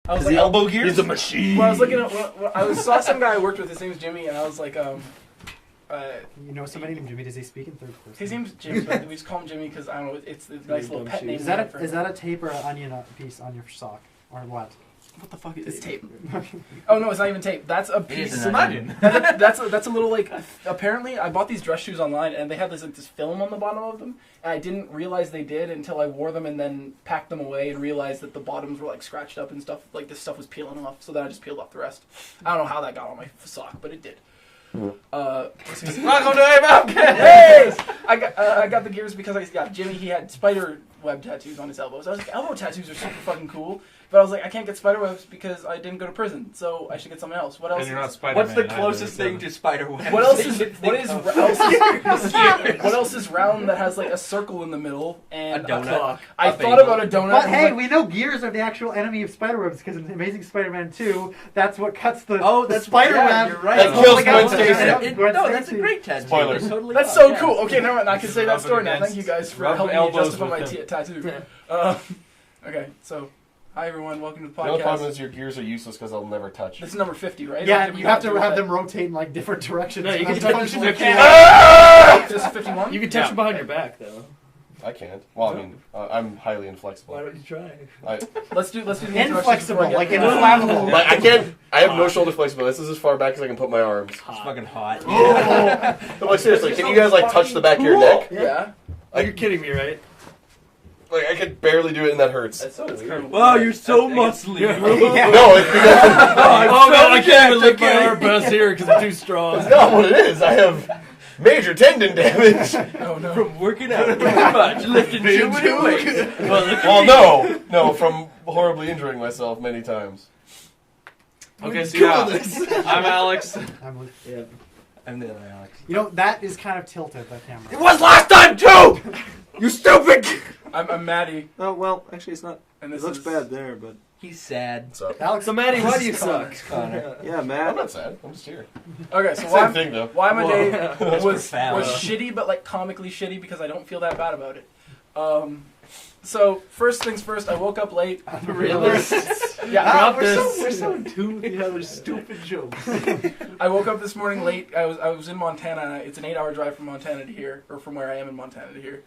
I was like, elbow gears. He's a machine. When I was looking at, saw some guy I worked with. His name's Jimmy, and I was like, you know somebody named Jimmy? Does he speak in third person? His name's Jimmy, but we just call him Jimmy because I don't know. It's a nice little pet name. Is that a tape or an onion piece on your sock or what? What the fuck is it's tape? Oh no, it's not even tape. That's a piece. It's an onion. That's a little like. Apparently, I bought these dress shoes online, and they had this film on the bottom of them, and I didn't realize they did until I wore them and then packed them away and realized that the bottoms were like scratched up and stuff. Like this stuff was peeling off, so then I just peeled off the rest. I don't know how that got on my sock, but it did. Welcome to Abopcast! Hey! I got the gears because Jimmy, he had spider web tattoos on his elbows. I was like, elbow tattoos are super fucking cool. But I was like, I can't get spider webs because I didn't go to prison, so I should get something else. What else? And you're not Spider-Man. What's the closest thing to spider webs? What else is round that has like a circle in the middle and a donut? I thought about a donut. But hey, we know gears are the actual enemy of spiderwebs because in Amazing Spider-Man 2, that's what cuts the spider web. You're right. That kills Gwen Stacy. Stacy. No, that's a great tattoo. Spoilers. Totally That's so cool. Okay, never mind. I can say that story now. Thank you guys for Rub helping me elbows justify my with tattoo. Okay, so hi everyone, welcome to the The only problem podcast. is your gears are useless because they'll never touch. This is number 50, right? Yeah, you have to have them rotate in like different directions. No, you can Sometimes touch you them. can't. This is 51? You can touch them behind your back, though. I can't. Well, I mean, I'm highly inflexible. Why don't you try? Let's do the Inflexible, like in inflammable. Like, I can't. I have no shoulder flexibility. This is as far back as I can put my arms. It's fucking hot. But like seriously, can you guys like touch the back of your neck? Yeah. You're kidding me, right? Like I could barely do it, and that hurts. That's so weird. Wow, you're so muscly. No, it's because Oh god, I can't even lift my arm past here because I'm too strong. that's not what it is. I have major tendon damage. Oh no. From working out too much, lifting too many weights. Well, no, from horribly injuring myself many times. Okay, so yeah, I'm Alex. I'm the other Alex. You know, that is kind of tilted, that camera. It was last time too. You stupid. I'm Maddie, Oh, well, actually it's not. and It this looks is bad there, but... He's sad. So Alex, So Maddie, why do you suck? Connor. Yeah, I'm Matt. not sad. I'm just here. Okay, so Same thing though. why my day was profound. shitty, but like comically shitty because I don't feel that bad about it. So first things first, I woke up late. Yeah, We're so in tune with each other's stupid jokes. I woke up this morning late. I was in Montana. It's an 8-hour drive from Montana to here, or from where I am in Montana to here.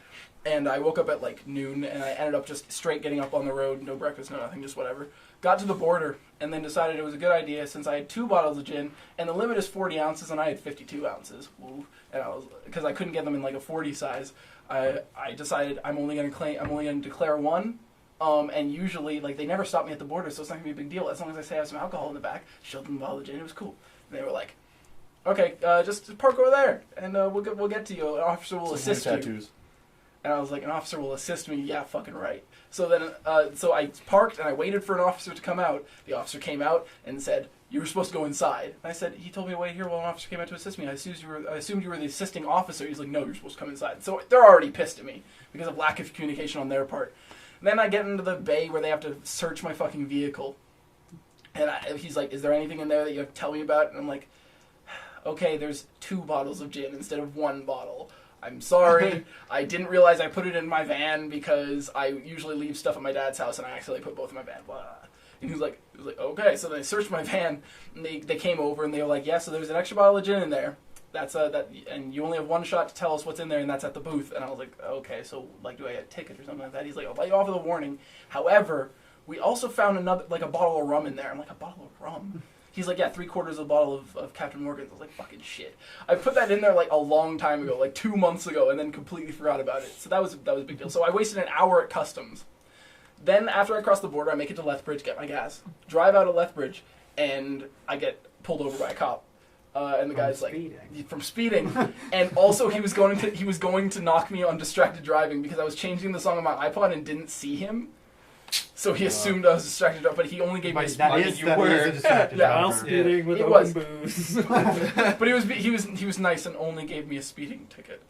And I woke up at like noon, and I ended up just straight getting up on the road, no breakfast, no nothing, just whatever. Got to the border, and then decided it was a good idea since I had 2 bottles of gin, and the limit is 40 ounces, and I had 52 ounces. Woo. And because I couldn't get them in like a 40 size, I decided I'm only going to declare one. And usually, like, they never stop me at the border, so it's not going to be a big deal. As long as I say I have some alcohol in the back, showed them the bottle of gin, it was cool. And they were like, okay, just park over there, and we'll get to you. An officer will assist you. Tattoos. And I was like, an officer will assist me? Yeah, fucking right. So then, so I parked, and I waited for an officer to come out. The officer came out and said, you were supposed to go inside. And I said, he told me to wait here while an officer came out to assist me. I assumed you were the assisting officer. He's like, no, you're supposed to come inside. So they're already pissed at me because of lack of communication on their part. And then I get into the bay where they have to search my fucking vehicle. And he's like, is there anything in there that you have to tell me about? And I'm like, okay, there's 2 bottles of gin instead of 1 bottle. I'm sorry. I didn't realize I put it in my van because I usually leave stuff at my dad's house, and I accidentally put both in my van. Blah. And he was like, okay. So they searched my van, and they came over, and they were like, yeah, so there's an extra bottle of gin in there. That's and you only have 1 shot to tell us what's in there, and that's at the booth. And I was like, okay, so like, do I get a ticket or something like that? He's like, I'll let you off with a warning. However, we also found another, like, a bottle of rum in there. I'm like, a bottle of rum? He's like, yeah, 3/4 of a bottle of Captain Morgan's. I was like, fucking shit. I put that in there like a long time ago, like 2 months ago, and then completely forgot about it. So that was a big deal. So I wasted an hour at customs. Then after I cross the border, I make it to Lethbridge, get my gas, drive out of Lethbridge, and I get pulled over by a cop. And the guy's like, from speeding, and also he was going to knock me on distracted driving because I was changing the song on my iPod and didn't see him. So he assumed I was distracted, but he only gave me a speeding. a distracted While driver. speeding with It open was. booze. But he was nice and only gave me a speeding ticket.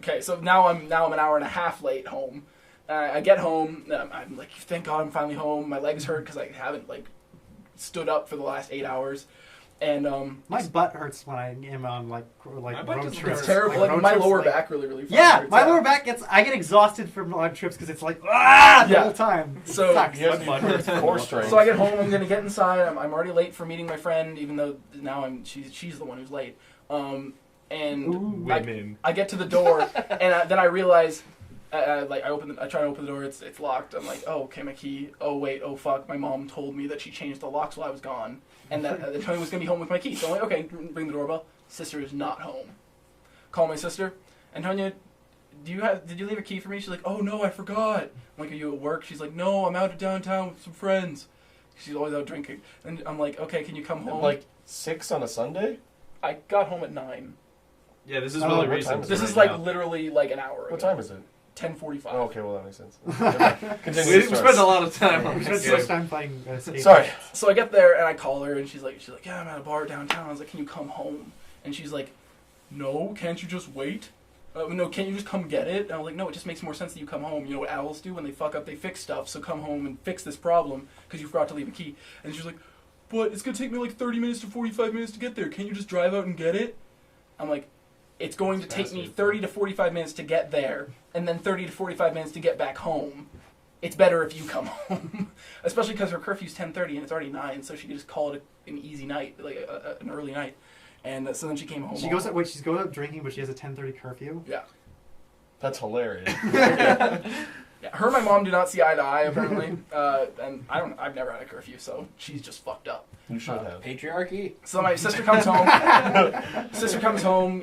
Okay, so now I'm an hour and a half late home. I get home. I'm like, thank God I'm finally home. My legs hurt because I haven't like stood up for the last 8 hours. And my butt hurts when I am on like My butt road doesn't trips. it's terrible. Like, Like, road my trips, lower like- back really hurts. My lower back I get exhausted from long trips because it's like the Yeah. whole time. It So- sucks. He has core strength. So I get home. I'm gonna get inside. I'm already late for meeting my friend, even though now she's the one who's late. And Women. I get to the door, and then I realize, I try to open the door. It's locked. I'm like, oh, okay, my key. Oh wait, oh fuck, my mom told me that she changed the locks while I was gone, and that Tony was gonna be home with my key. So I'm like, okay, ring the doorbell. Sister is not home. Call my sister. Antonia, did you leave a key for me? She's like, oh no, I forgot. I'm like, are you at work? She's like, no, I'm out of downtown with some friends. She's always out drinking. And I'm like, okay, can you come home? Like 6 on a Sunday? I got home at 9. Yeah, this is Oh, really what recent. time is This it is right like now. literally like an hour. What ago. time is it? 10:45. Oh, okay, well that makes sense. Continue We the story. spent a lot of time on We this spent so much game. time playing Escape. Sorry. So I get there and I call her and she's like, yeah, I'm at a bar downtown. I was like, can you come home? And she's like, no, can't you just wait? No, can't you just come get it? And I was like, no, it just makes more sense that you come home. You know what owls do when they fuck up? They fix stuff. So come home and fix this problem because you forgot to leave a key. And she's like, but it's gonna take me like 30 minutes to 45 minutes to get there. Can you just drive out and get it? I'm like, it's going to take me 30 to 45 minutes to get there, and then 30 to 45 minutes to get back home. It's better if you come home, especially because her curfew's 10:30 and it's already 9, so she could just call it an easy night, like an early night. And so then she came home. She goes she's going out drinking, but she has a 10:30 curfew. Yeah. That's hilarious. Yeah, her and my mom do not see eye to eye apparently, and I've never had a curfew, so she's just fucked up. You should have. Patriarchy. So my sister comes home.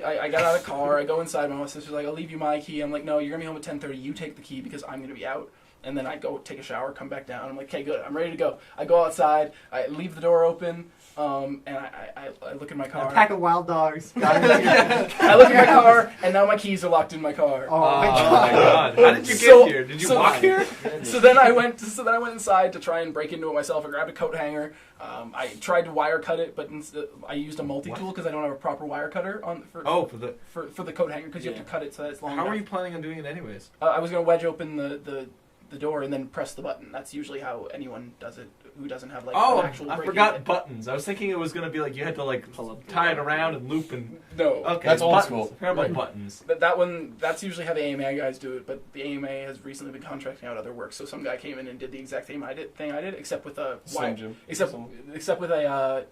I get out of the car. I go inside. My sister's like, "I'll leave you my key." I'm like, "No, you're gonna be home at 10:30. You take the key because I'm gonna be out." And then I go take a shower, come back down. I'm like, "Okay, good. I'm ready to go." I go outside. I leave the door open, and I look in my car. A pack of wild dogs. Got it. I look in my car, and now my keys are locked in my car. Oh my Oh god. my god. How did you So- get here? Did you so- walk here? So then I went inside to try and break into it myself. I grabbed a coat hanger. I tried to wire cut it, but I used a multi-tool because I don't have a proper wire cutter for the coat hanger because you have to cut it so that it's long How enough. were you planning on doing it anyways? I was going to wedge open the door and then press the button. That's usually how anyone does it who doesn't have like Oh, an actual I breaking forgot it. buttons. I was thinking it was going to be like you had to like tie it around and loop and... No. Okay, That's old buttons. school. I forgot about Right. buttons. That one, that's usually how the AMA guys do it, but the AMA has recently been contracting out other work, so some guy came in and did the exact same thing I did, except with a Slim Jim. except with a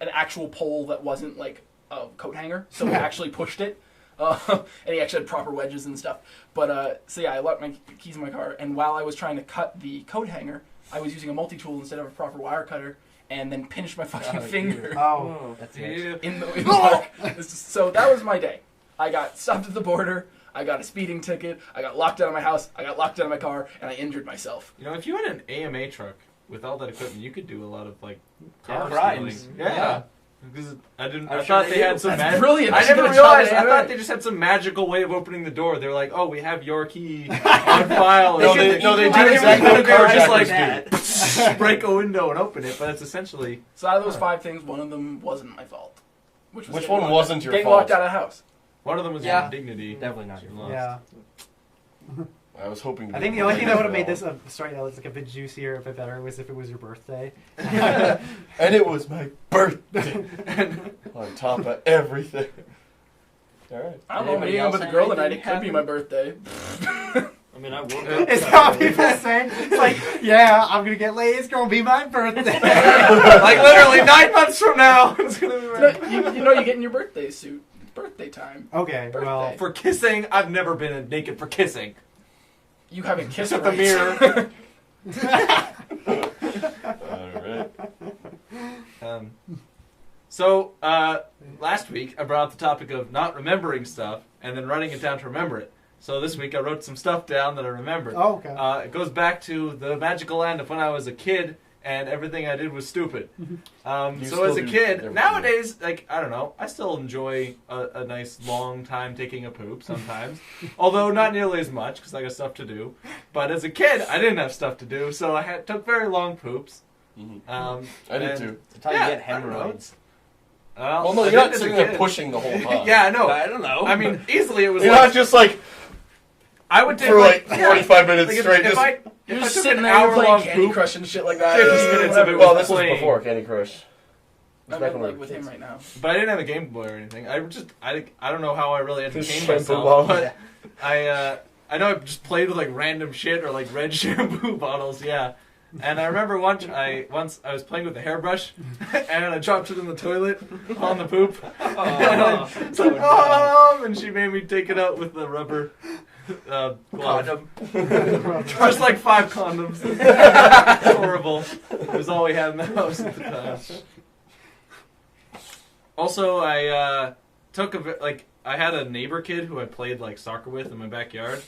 an actual pole that wasn't like a coat hanger, so he actually pushed it, and he actually had proper wedges and stuff. But so yeah, I left my keys in my car, and while I was trying to cut the coat hanger, I was using a multi-tool instead of a proper wire cutter, and then pinched my fucking finger. Oh. That's Yeah. it. In the park. So that was my day. I got stopped at the border. I got a speeding ticket. I got locked out of my house. I got locked out of my car, and I injured myself. You know, if you had an AMA truck with all that equipment, you could do a lot of like car crimes. stealing. Yeah. Because I'm I sure thought they they had do. some That's brilliant. I I should've never tried it realized. I anyway. thought they just had some magical way of opening the door. They're like, oh, we have your key on file. No, they do exactly what They were just like carjackers do. break a window and open it, but it's essentially So out of those 5 things, one of them wasn't my fault. Which Which getting one locked- wasn't your getting fault? locked out of the house. one of them was Yeah. your dignity. Definitely not your Lost. Yeah. I was hoping. I think the only thing that would have made this a story that was like a bit juicier, a bit better, was if it was your birthday. And it was my birthday. On top of everything. All right. I don't know. Anybody Meeting up else with a have girl tonight, anything it could be happen? my birthday. I mean, I woke It's how people say. It's like, yeah, I'm gonna get laid. It's gonna be my birthday. Like literally 9 months from now, it's gonna be my you know, you get in your birthday suit. It's birthday time. Okay, well, Birthday. For kissing, I've never been naked for kissing. You haven't kissed Except the right. mirror. All right. So, last week I brought up the topic of not remembering stuff and then writing it down to remember it. So this week I wrote some stuff down that I remembered. oh, okay. It goes back to the magical land of when I was a kid and everything I did was stupid. You So still as a do kid, everything. nowadays, like, I don't know, I still enjoy a nice long time taking a poop sometimes. Although not nearly as much because I got stuff to do. But as a kid, I didn't have stuff to do, so I took very long poops. Mhm. I I did too. That's how Yeah, you get I don't know. hemorrhoids. Well, no, I you're not did as a sitting there kid. pushing the whole time. Yeah, I know. I don't know. I mean, easily it was You're like, not just like I would take for like yeah. 45 minutes Like, straight. if Just I You're if I just took sitting an there, you're hour playing long Candy poop, Crush and shit like that. 50 minutes of it well, was this was playing. before Candy Crush. I'm back when we like were with him kids. right now. But I didn't have a Game Boy or anything. I don't know how I really Just entertained shampoo myself. bottles. But I know I just played with like random shit or like red shampoo bottles. Yeah. And I remember once I was playing with a hairbrush and I dropped it in the toilet on the poop. It's like, Mom! And she made me take it out with the rubber glove. Condom. Just like 5 condoms. Horrible. It was all we had in the house at the time. Also, I I had a neighbor kid who I played like soccer with in my backyard.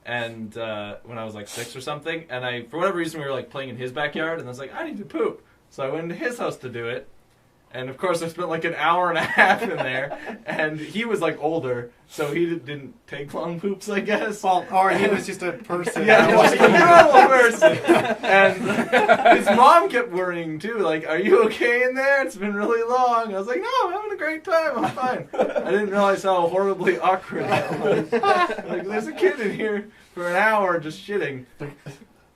And when I was like 6 or something, and for whatever reason we were like playing in his backyard, and I was like, I need to poop, so I went into his house to do it, and of course I spent like an hour and a half in there, and he was like older, so he didn't take long poops, I guess. Well, or he was just a person. Yeah, he was a normal person, and his mom kept worrying too, like, are you okay in there? It's been really long. I was like, no, I'm having a great time. I'm fine. I didn't realize how horribly awkward that was. Like, there's a kid in here for an hour just shitting.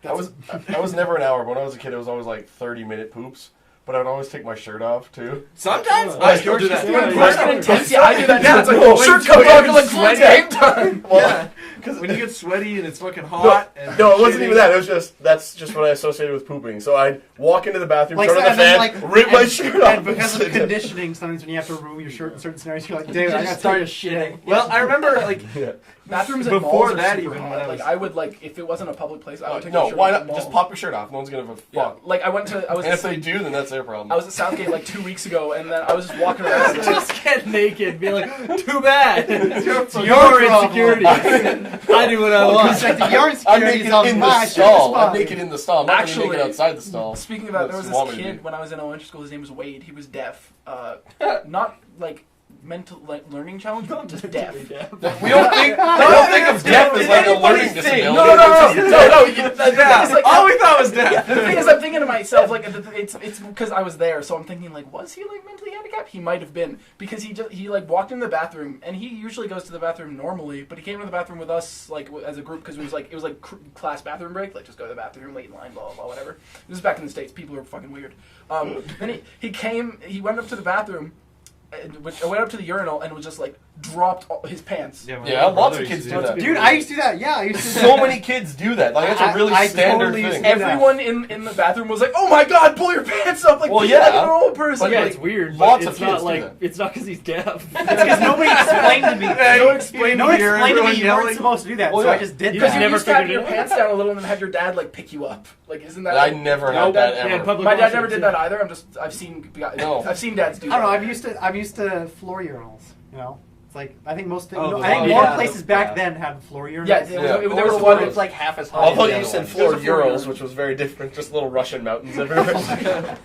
That was never an hour. When I was a kid, it was always like 30-minute poops. But I'd always take my shirt off too. Sometimes I still do that. Yeah, I do that. Yeah, it's like, oh, way shirt too comes off, fucking you're like, sweaty. game time. Well, Because when you get sweaty and it's fucking hot. And no, it wasn't shitty. even that. It was that's just what I associated with pooping. So I'd walk into the bathroom, Like, turn on so- the and then, fan, like, rip my and- shirt off. And because of sit down. conditioning, sometimes when you have to remove your shirt in certain scenarios, you're like, dude, I Just got started shitting. Well, I remember like Yeah. Bathrooms at Before malls are that, super even hot. when I Like was- I would like if it wasn't a public place, I would take my No, shirt why off at not? the Just mall. pop your shirt off. No one's gonna give a Yeah, fuck. like I was. And if they do, then that's their problem. I was at Southgate like 2 weeks ago, and then I was just walking around. Just get naked, be like, too bad. It's your problem. insecurity. I do what I want. It's like your I'm insecurity naked is on in my the shirt. stall. It's I'm fine. naked in the stall. I'm not Actually, naked outside the stall. Speaking of that, there was That's this what kid when I was in elementary school. His name was Wade. He was deaf. Not like mental learning challenge, but just deaf. We don't think of deaf as like a learning disability. yeah, all we thought was death. The thing is, I'm thinking to myself, like, it's because I was there, so I'm thinking, like, was he like mentally handicapped? He might have been, because he like walked in the bathroom, and he usually goes to the bathroom normally, but he came to the bathroom with us like as a group because it was like class bathroom break, like just go to the bathroom, wait in line, blah blah blah, whatever. This is back in the States, people are fucking weird. Then he went up to the bathroom. I went up to the urinal and was just like dropped his pants. Yeah, lots of kids do that. Dude, I used to do that. Yeah, I used to do So many kids do that. Like that's a really I standard totally thing. used to- Everyone in the bathroom was like, "Oh my god, pull your pants up!" Like, Well, like yeah. an old person. But yeah, Like, it's weird. Lots But of it's kids not do like that. it's not because he's deaf. It's because nobody explained to me. No one explained No one here, explained to me everyone you yelling. weren't supposed to do that, Well, so yeah. I just did You Because that. you never used to have figured your it out. pants down a little and then have your dad like pick you up. Like, isn't that? I never No, had that Dad- ever. public My dad washroom, never did too. that either. I've seen dads do I don't know. that. I'm used to floor urinals. You know, it's like I think most. Oh, I think the- more yeah, places the- back yeah. then had floor urinals. Yeah, it was, Yeah. there Or was the one one that's that's like half as high. Although as the you other said one. floor There's a floor Urals, urinal. which was very different, just little Russian mountains everywhere.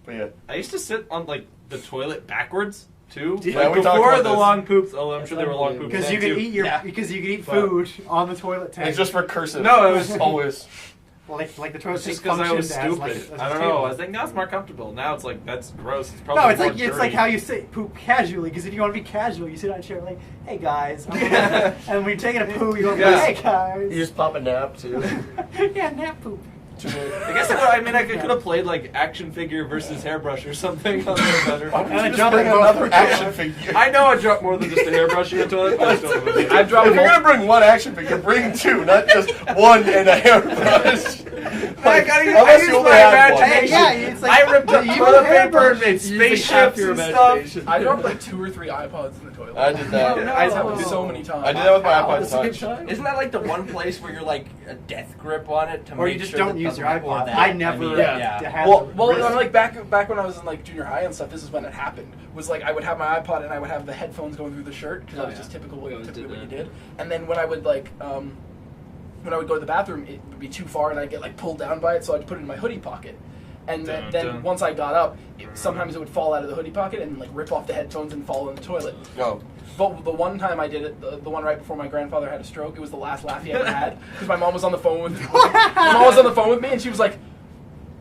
But yeah, I used to sit on like the toilet backwards too. Yeah, Like, we talked before about the this. long poops. Oh, I'm That's sure there were long poops. unbelievable. Because then, you could too. eat your Yeah. because you could eat But- food on the toilet tank. it's just recursive. No, it was- always. like the toilet It's just tank because I was functioned stupid. as, like, as I a don't know. table. I think that's more comfortable. Now it's like that's gross. It's probably No, it's more like dirty. how you say poop casually. Because if you want to be casual, you sit on a chair like, "Hey guys," and when you're taking a poo, you go, Yeah. "Hey guys." You just pop a nap too. Yeah, nap poop. I guess I could have played like action figure versus hairbrush or something on there better. Why would And you I just dropped bring it both. another action figure? I know I dropped more than just a hairbrush in the toilet, but I still would. I've dropped If you're gonna bring one action figure, bring two, not just one and a hairbrush. I gotta use, unless I you use only my had one. imagination. Yeah, it's like I ripped up you toilet hairbrush. paper and made Using half spaceships your and stuff. imagination. I dropped like 2 or 3 iPods in the toilet. I did that. No, I no. happened so many times. I did that with my At iPod the same Touch. time? Isn't that like the one place where you're like a death grip on it to Or make you just sure don't that use your doesn't rip on iPod. that? I never mean, yeah. had Well- the Well, wrist. like back when I was in like junior high and stuff, this is when it happened. Was like I would have my iPod and I would have the headphones going through the shirt because that was just typical We always typically did what you that. did. And then when I would like when I would go to the bathroom, it would be too far and I'd get like pulled down by it, so I'd put it in my hoodie pocket. And Dun, then dun. once I got up, sometimes it would fall out of the hoodie pocket and like rip off the headphones and fall in the toilet. No. But the one time I did it, the one right before my grandfather had a stroke, it was the last laugh he ever had because my mom was on the phone with my mom was on the phone with me and she was like,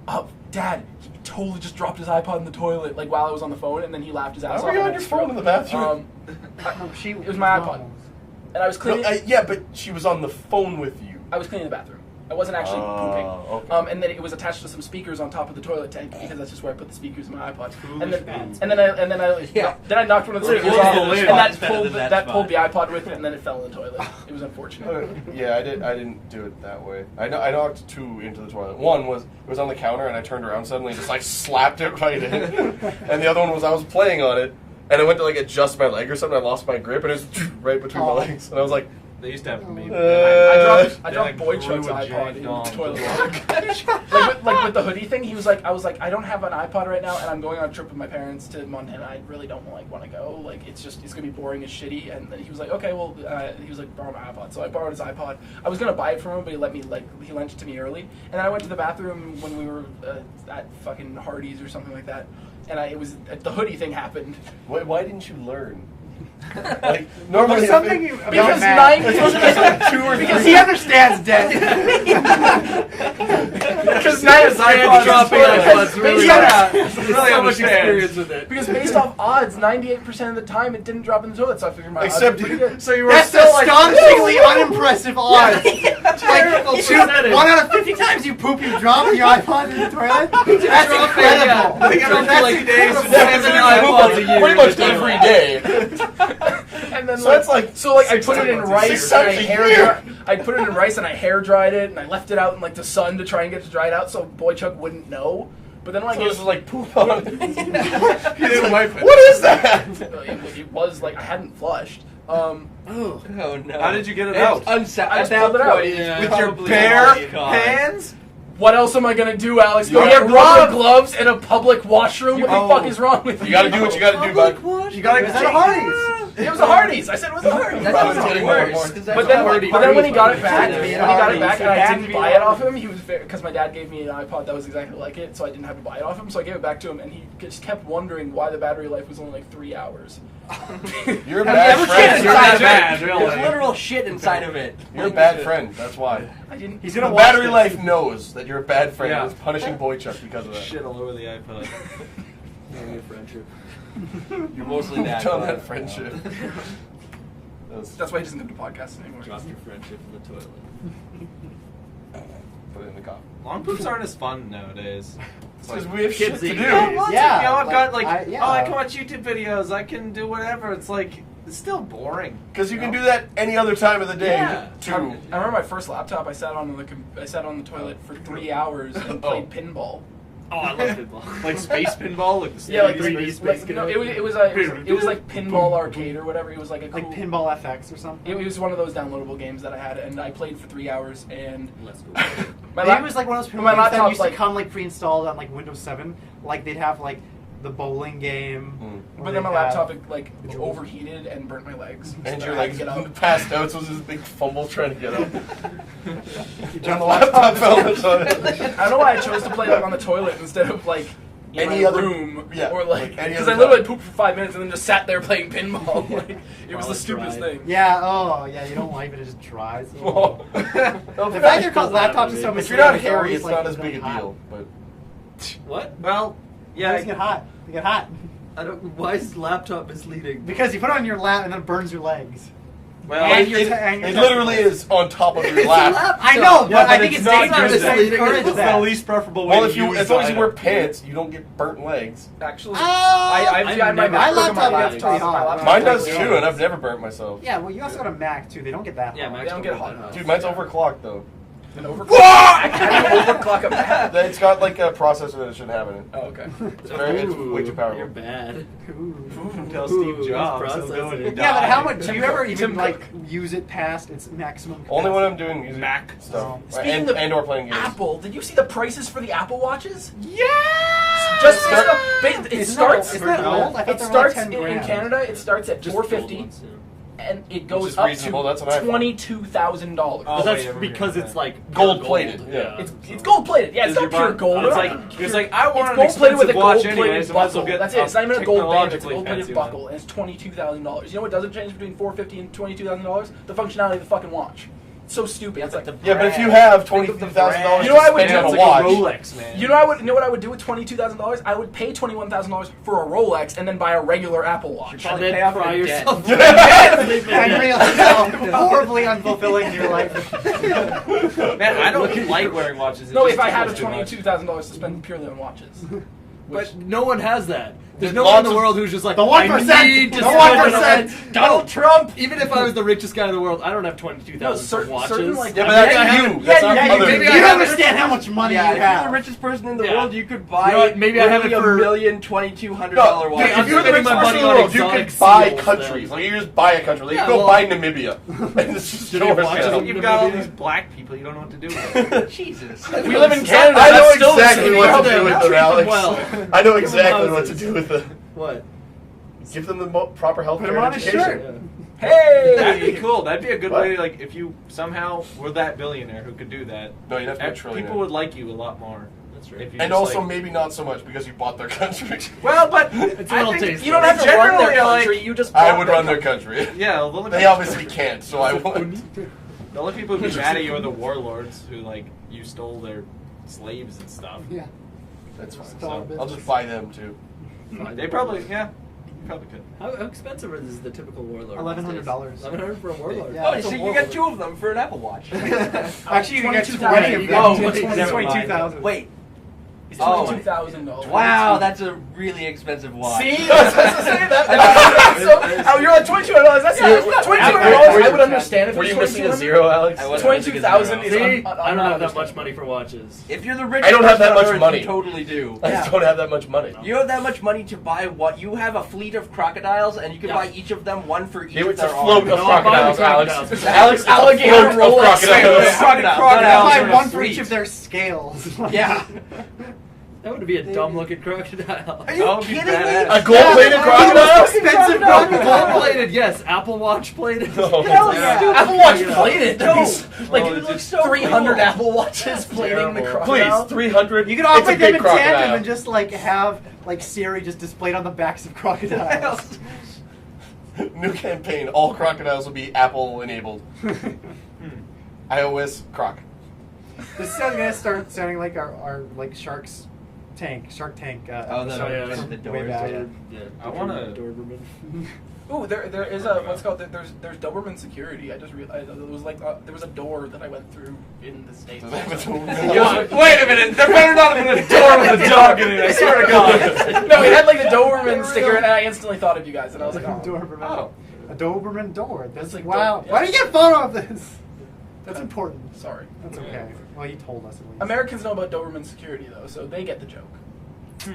"Oh, Dad, he totally just dropped his iPod in the toilet like while I was on the phone," and then he laughed his ass Why off. were you and on had your a phone in the bathroom? It was my iPod, and I was No, cleaning. yeah, but she was on the phone with you. I was cleaning the bathroom. I wasn't actually pooping. Okay. And then it was attached to some speakers on top of the toilet tank because that's just where I put the speakers in my iPod. And then Yeah. I knocked one of the Close speakers the off, lid. and that It's better pulled than that that pulled the spot. iPod with it, and then it fell in the toilet. It was unfortunate. Yeah, I didn't do it that way. I knocked 2 into the toilet. One was it was on the counter, and I turned around suddenly and just like slapped it right in. And the other one was I was playing on it, and I went to like adjust my leg or something. I lost my grip, and it was right between my legs, and I was like, They used to have me. I dropped Boy Chuck's iPod in the toilet. like with the hoodie thing, I was like, I don't have an iPod right now, and I'm going on a trip with my parents to Montana. I really don't want to go. Like, it's gonna be boring as shitty. And then he was like, okay, well, he was like, borrow my iPod. So I borrowed his iPod. I was gonna buy it from him, but he lent it to me early. And then I went to the bathroom when we were at fucking Hardee's or something like that. And the hoodie thing happened. why didn't you learn? Like normally, There's something about Because Matt. because he understands death. Because Nia's dropping iPods really so much experience with it. Because based off odds, 98% of the time it didn't drop in the toilet, so I figured my odds were Except pretty good. So you were That's still like, astonishingly unimpressive odds. Terrible percentage. 1 out of 50 times you poop, you drop your iPod in the toilet. That's incredible. I think I don't do like days with Yeah, 7 I iPods a year. pretty much every day. And then So that's like I put it in rice and I put it in rice and I hair dried it and I left it out in like the sun to try and get it dried out so Boy Chuck wouldn't know. But then when So I this is like poop on it. He didn't wipe it. What is that? it was like I hadn't flushed. Oh no! How did you get it It's out? I At just that pulled it out. point, it's With your probably bare all you got. hands? What else am I gonna do, Alex? Go You get gotta rubber gloves in a public washroom? What the Oh. fuck is wrong with you? You gotta do what you gotta do, bud. You gotta It was at a Hardee's. It was a Hardee's. I said it was a Hardee's. That Robin's sounds getting more and worse. more. 'Cause that's But then, already but then when he got it Hardee's, back, but when he it's got it Hardee's. back, and It I had to didn't be buy it off Hardee's. him, he was because my dad gave me an iPod that was exactly like it, so I didn't have to buy it off him. So I gave it back to him, and he just kept wondering why the battery life was only like 3 hours. You're a Have bad you ever friend. seen You're inside not of it? bad, There's really. literal shit inside of it. You're a bad friend. That's why. I didn't. He's The gonna watch battery this. life knows that you're a bad friend. Yeah. And is punishing Boy Chuck because of that. Shit all over the iPod. Maybe a friendship. You're mostly Moved that. on but- that friendship. That's why he doesn't come to podcasts anymore. Drop your friendship in the toilet. Put it in the coffee. Long poops aren't as fun nowadays. Because we have shit kids to eat do. it. Yeah, You know, I've got like, I oh, I can watch YouTube videos, I can do whatever. It's like, it's still boring. Because you can do that any other time of the day, Yeah. too. I remember my first laptop. I sat on the toilet for 3 hours and played pinball. Oh, I love pinball. Like space pinball, like the Yeah, like 3D space no, game. it was like Pinball Arcade or whatever. It was like a cool, Like Pinball FX or something. It was one of those downloadable games that I had, and I played for 3 hours. And Let's go. my Maybe it was like one of those pinball my games that laptop, used to like- come like pre-installed on like Windows 7. Like they'd have like the bowling game. or But then my they'd have- laptop like overheated and burnt my legs. And So you're I had like to get up. passed out, so it was this big fumble trying to get up. You And jump the laptop fell on the toilet. I don't know why I chose to play like on the toilet instead of like in Any my other- room, yeah, or like like any because other I literally time. pooped for 5 minutes and then just sat there playing pinball. Like it was the While it stupidest dried. thing. Yeah. Oh, yeah. You don't wipe it; it just dries. Whoa. The fact they're called laptops is so If you're not mysterious, hairy, always, it's like, not as really big a hot. deal. But What? Well, Yeah, yeah, they get hot. They get hot I don't. Why is laptop misleading? because you put it on your lap and then it burns your legs. well, And it, your and your it literally is on top of your lap. I know, but Yeah, I but think it's it's not dangerous good to then. encourage it's the that. least preferable way Well, to use as long as you the wear item. pants, you don't get burnt legs. Actually, Oh! I've got my never- MacBook my on my laptop gets laptop. pretty hot. My laptop Mine gets does pretty too, hot. and I've never burnt myself. Yeah, well, you also got a Mac too. They don't get that Yeah, hot. Max They don't get hot. Dude, mine's overclocked though. An overclock. How do you overclock a Mac? It's got like a processor that it shouldn't have in it. Oh, okay. It's way too You're powerful. bad. Tell Ooh, Steve Jobs. processing. He'll go and Yeah, but die. how much? Do you ever even Tim like Cook. use it past its maximum? Only when I'm capacity? doing music Mac stuff, Speaking and of or playing games. Apple, did you see the prices for the Apple watches? Yeah. Just Start- it Isn't starts. that, isn't that old? I thought It they were starts like 10 in grand. Canada. It starts at Just gold $450, ones, yeah. and it Which goes is up reasonable, that's an to iPhone. $22,000. Oh, But that's wait, never because heard it's that. like Gold pure plated, gold. yeah. It's gold plated. Yeah, it's Is not your pure bar- gold. It's It's like it's like I want it's an gold plated with a expensive watch gold anyway, plated so might as well buckle. get That's it. It's not even a gold band. It's a technologically gold plated fancy one. buckle, and it's $22,000. You know what doesn't change between $450 and $22,000? The functionality of the fucking watch. so stupid. It's like Yeah, but if you have $22,000 You know what I would to do? spend on It's a like a watch, Rolex, man. You know what I would do with $22,000? I would pay $21,000 for a Rolex and then buy a regular Apple Watch. Should probably And pay then off fry your debt. yourself. And realize how horribly unfulfilling your life is. Man, I don't like wearing watches. No, It's if I just had too much. $22,000 to spend purely on watches. But no one has that. There's There's no one in lots the of- world who's just like, The 1%! I need to The spend 1%! Donald Trump! Even if I was the richest guy in the world, I don't have 22,000 No, for watches. certain like yeah, but that's Maybe I you. haven't- That's yeah, not yeah, other. maybe You I don't have- understand how much money Yeah, you if you're have. the richest person in the Yeah. world, you could buy You know what, maybe I have it for- $1,200 watch. If you're the spending richest my person money in the on world, you exotic could buy seals, countries. then. Like, you just buy a country. Like, Yeah, you go well- buy Namibia. And it's just Did you yours watch now. it? You've got all these black people. You don't know what to do with it. Jesus. we live in Canada. I know that's still the exactly same what to problem. do with Treat them, them Alex. well. I know Give them exactly what to houses. do with them. What? Give them the proper health Put care them and on a education. shirt. Hey! That'd be cool. That'd be a good What? way. Like if you somehow were that billionaire who could do that, No, you'd have to be a trillionaire. people would like you a lot more. That's right. If you And just, also like- maybe not so much because you bought their country. well, but It's a I little think tasty. You don't have to run their generally, like- country. You just I bought would their run their country. country. Yeah, the only They obviously can't, so I would. The only people who'd be mad at you are the warlords who like you stole their slaves and stuff. Yeah. That's fine. Stall So business. I'll just buy them too. They probably you probably could. How expensive is the typical warlord? $1,100. $1,100 for a warlord. Yeah. Oh, so you get 2 of them for an Apple Watch. Actually, you can get 22,000. 20 of them. Oh, It's never mind. 22,000. Wait. It's Oh. $22,000. Wow, that's a really expensive watch. See, I was supposed to say that. So, you're like $2,200. That's $2,200. I would understand if Were it you was missing a $2,200. zero, Alex? I wasn't missing a 22,000 zero. is See, un- I don't have that understandable. much money for watches. If you're the richest I don't have that person much on Earth, money. you totally do. I just don't have that much money. You have that much money to buy what? You have a fleet of crocodiles, and you can Yeah. buy each of them one for each It of was a their float arms. of No, I'm buying the crocodiles, Alex. crocodiles. Alex, it's a Alligator float of Rolex. crocodiles. Crocodiles Buy are in a one for fleet. each of their scales. Yeah. That would be a dumb-looking crocodile. Are you That would be kidding me? badass. A gold-plated crocodile? Expensive Gold crocodile. plated, yes. Apple Watch plated. No. Hell yeah. Apple Watch plated. No. Like Oh, it it's looks so 300 cool. Apple Watches plating the terrible. crocodile. Please, 300. You can It's a operate them big in tandem crocodile. and just like have like Siri just displayed on the backs of crocodiles. New campaign. All crocodiles will be Apple enabled. iOS croc. This is gonna start sounding like our like Shark Tank. Oh, the, yeah. the Way doors. back. Yeah, I wanna- Doberman. Ooh, there is a what's called there's Doberman security. I just realized it was like there was a door that I went through in the States. Does that have a tool? Wait a minute! There better not have been a door with a dog in it. I swear to God. No, it had like the Doberman sticker, and I instantly thought of you guys, and I was like, oh. Doberman. Oh. A Doberman door. That's It's like wow. Dober- Why did you get a photo of this? That's important. Sorry. That's okay. Well, you told us at least. Americans know about Doberman security though, so they get the joke.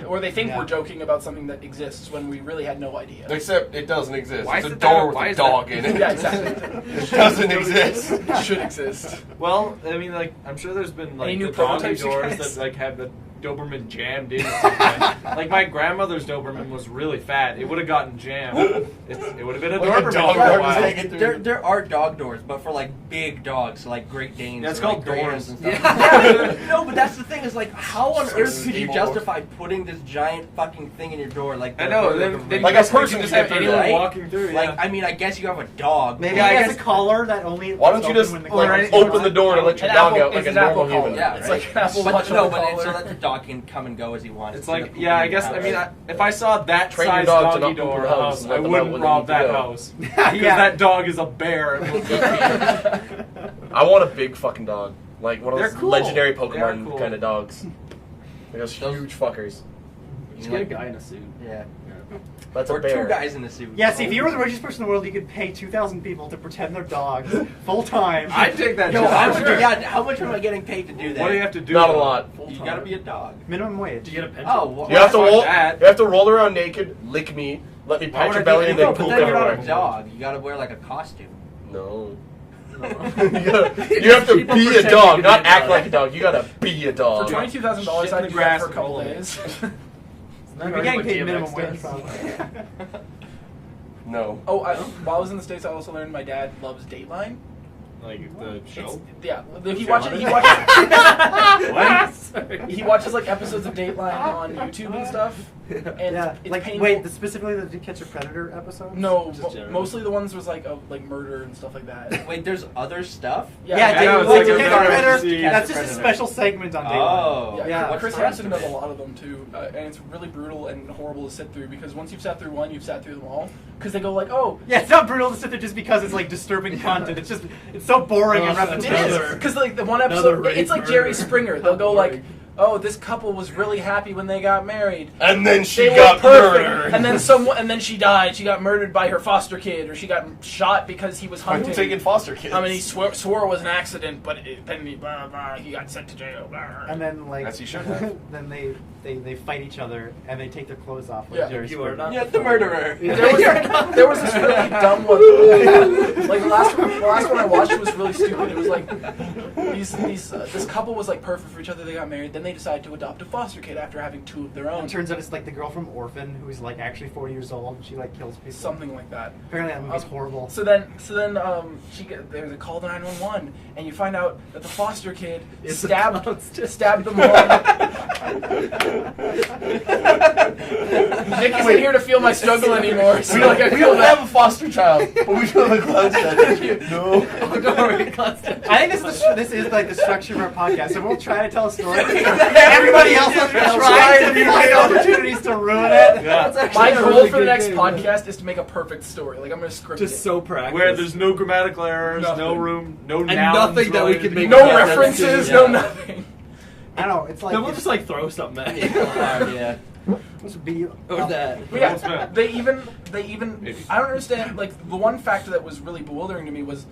Or they think Yeah. we're joking about something that exists when we really had no idea. Except it doesn't exist. Why It's is a it door that- with why a is dog that- in it. Yeah, exactly. It doesn't exist. It should exist. Well, I mean, like I'm sure there's been like Any new the doggy prototypes, you doors guys? that like have the Doberman jammed in. Like my grandmother's Doberman was really fat. It would have gotten jammed. It would have been a Like a Doberman dog for a door while. just hanging through. There are dog doors, but for like big dogs, so like Great Danes. Yeah, it's or, called like, Greyhounds doors. and stuff. Yeah. Yeah. No, but that's the thing is like, how on earth could you Steamroller. justify putting this giant fucking thing in your door? Like I the- know. the- Then, the- then Like you a just- you person just to have get through anyone that. walking through. like, Yeah. I mean, I guess you have a dog. Maybe but- I Yeah, guess a collar that only. Why don't you opens just when the like collar is open on. the door to let your An dog apple, out like it's a an apple normal collar. human? Yeah, It's right. like an apple But watch no, on but a it's so collar. that the dog can come and go as he wants. It's instead like, of yeah, I pooping guess, in I the mean, house. if I saw that Train your size dog to doggy not poop door in in the a house house, and I let them out wouldn't when they rob need to that go. house. Because Yeah. that dog is a bear. and will beat me. I want a big fucking dog, like one of They're those cool. legendary They are Pokemon cool. kind of dogs. Like those huge fuckers. Just get a guy in a suit. Yeah. That's a Or bear. two guys in a suit. Yeah, see, if you were the richest person in the world, you could pay 2,000 people to pretend they're dogs full time. I'd take that Yo, job. how much, Sure. yeah, how much am I getting paid to do that? What do you have to do? Not a though? lot. You gotta be a dog. Minimum wage. Do you get a pension? Oh, well, You have to fuck roll. that. You have to roll around naked, lick me, let me Why pat would your I do belly, that? and then No, poop but then you're not everywhere. a dog. You gotta wear like a costume. No. you have to People be a pretend dog, you not can be a act dog. like a dog. You gotta be a For dog. $22,000, Shit in I'd the do grass that for a and couple roll it. days. You'd be getting paid minimum wage, probably. No. Oh, while I was in the States, I also learned my dad loves Dateline. Like the show? Yeah, he Show. watches. What? He watches like episodes of Dateline on YouTube and stuff. And Yeah, it's like painful. wait, specifically the Did Catch a Predator episodes? No, Just generally. mostly the ones was like of like murder and stuff like that. Wait, there's other stuff? Yeah, I know, Did it's like Catch a a Predator. Predator. Catch That's a just a Predator. special segment on Dateline. Oh. Yeah, Yeah. What's Chris the rest Hansen of does it? a lot of them too, and it's really brutal and horrible to sit through because once you've sat through one, you've sat through them all. Because they go like, oh, Yeah, it's not brutal to sit there just because it's like disturbing content. It's just it's so boring and Oh, it repetitive. is because like the one Another episode, rape it's like murder. Jerry Springer. They'll go like, Boring. oh, this couple was really happy when they got married. And then she They were got perfect, murdered. and then she died. She got murdered by her foster kid, or she got shot because he was I'm hunting. taking foster kids. I mean, he swore it was an accident, but then he got sent to jail. Blah. And then like As he should have. then they fight each other and they take their clothes off. Like Yeah. Jerry You are Springer. not Yeah, the murderer. There was this really dumb one. Like the last one I watched was really stupid. It was like this couple was like perfect for each other. They got married. Then they decided to adopt a foster kid after having two of their own. It turns out it's like the girl from Orphan who's like actually 40 years old and she like kills people. Something like that. Apparently that movie's horrible. So then, there's a call to 911, and you find out that the foster kid stabbed the mom. Nick isn't here to feel my struggle anymore. So We don't, like, I we feel don't that. have a foster child, but we do have a clown statue. No. I think this is like the structure of our podcast. So we'll try to tell a story. Everybody else will try to find opportunities to ruin it. Yeah. My a goal really for the good next game. podcast is to make a perfect story. Like I'm gonna script Just it. so practical. Where there's no grammatical errors, no Nothing. room, no And nouns nothing that we related can to make each No other. references, Yeah. no nothing. I don't know. It's like Then we'll just like throw something at you. Yeah. this would be Or that. But yeah, they even I don't understand. Like the one factor that was really bewildering to me was,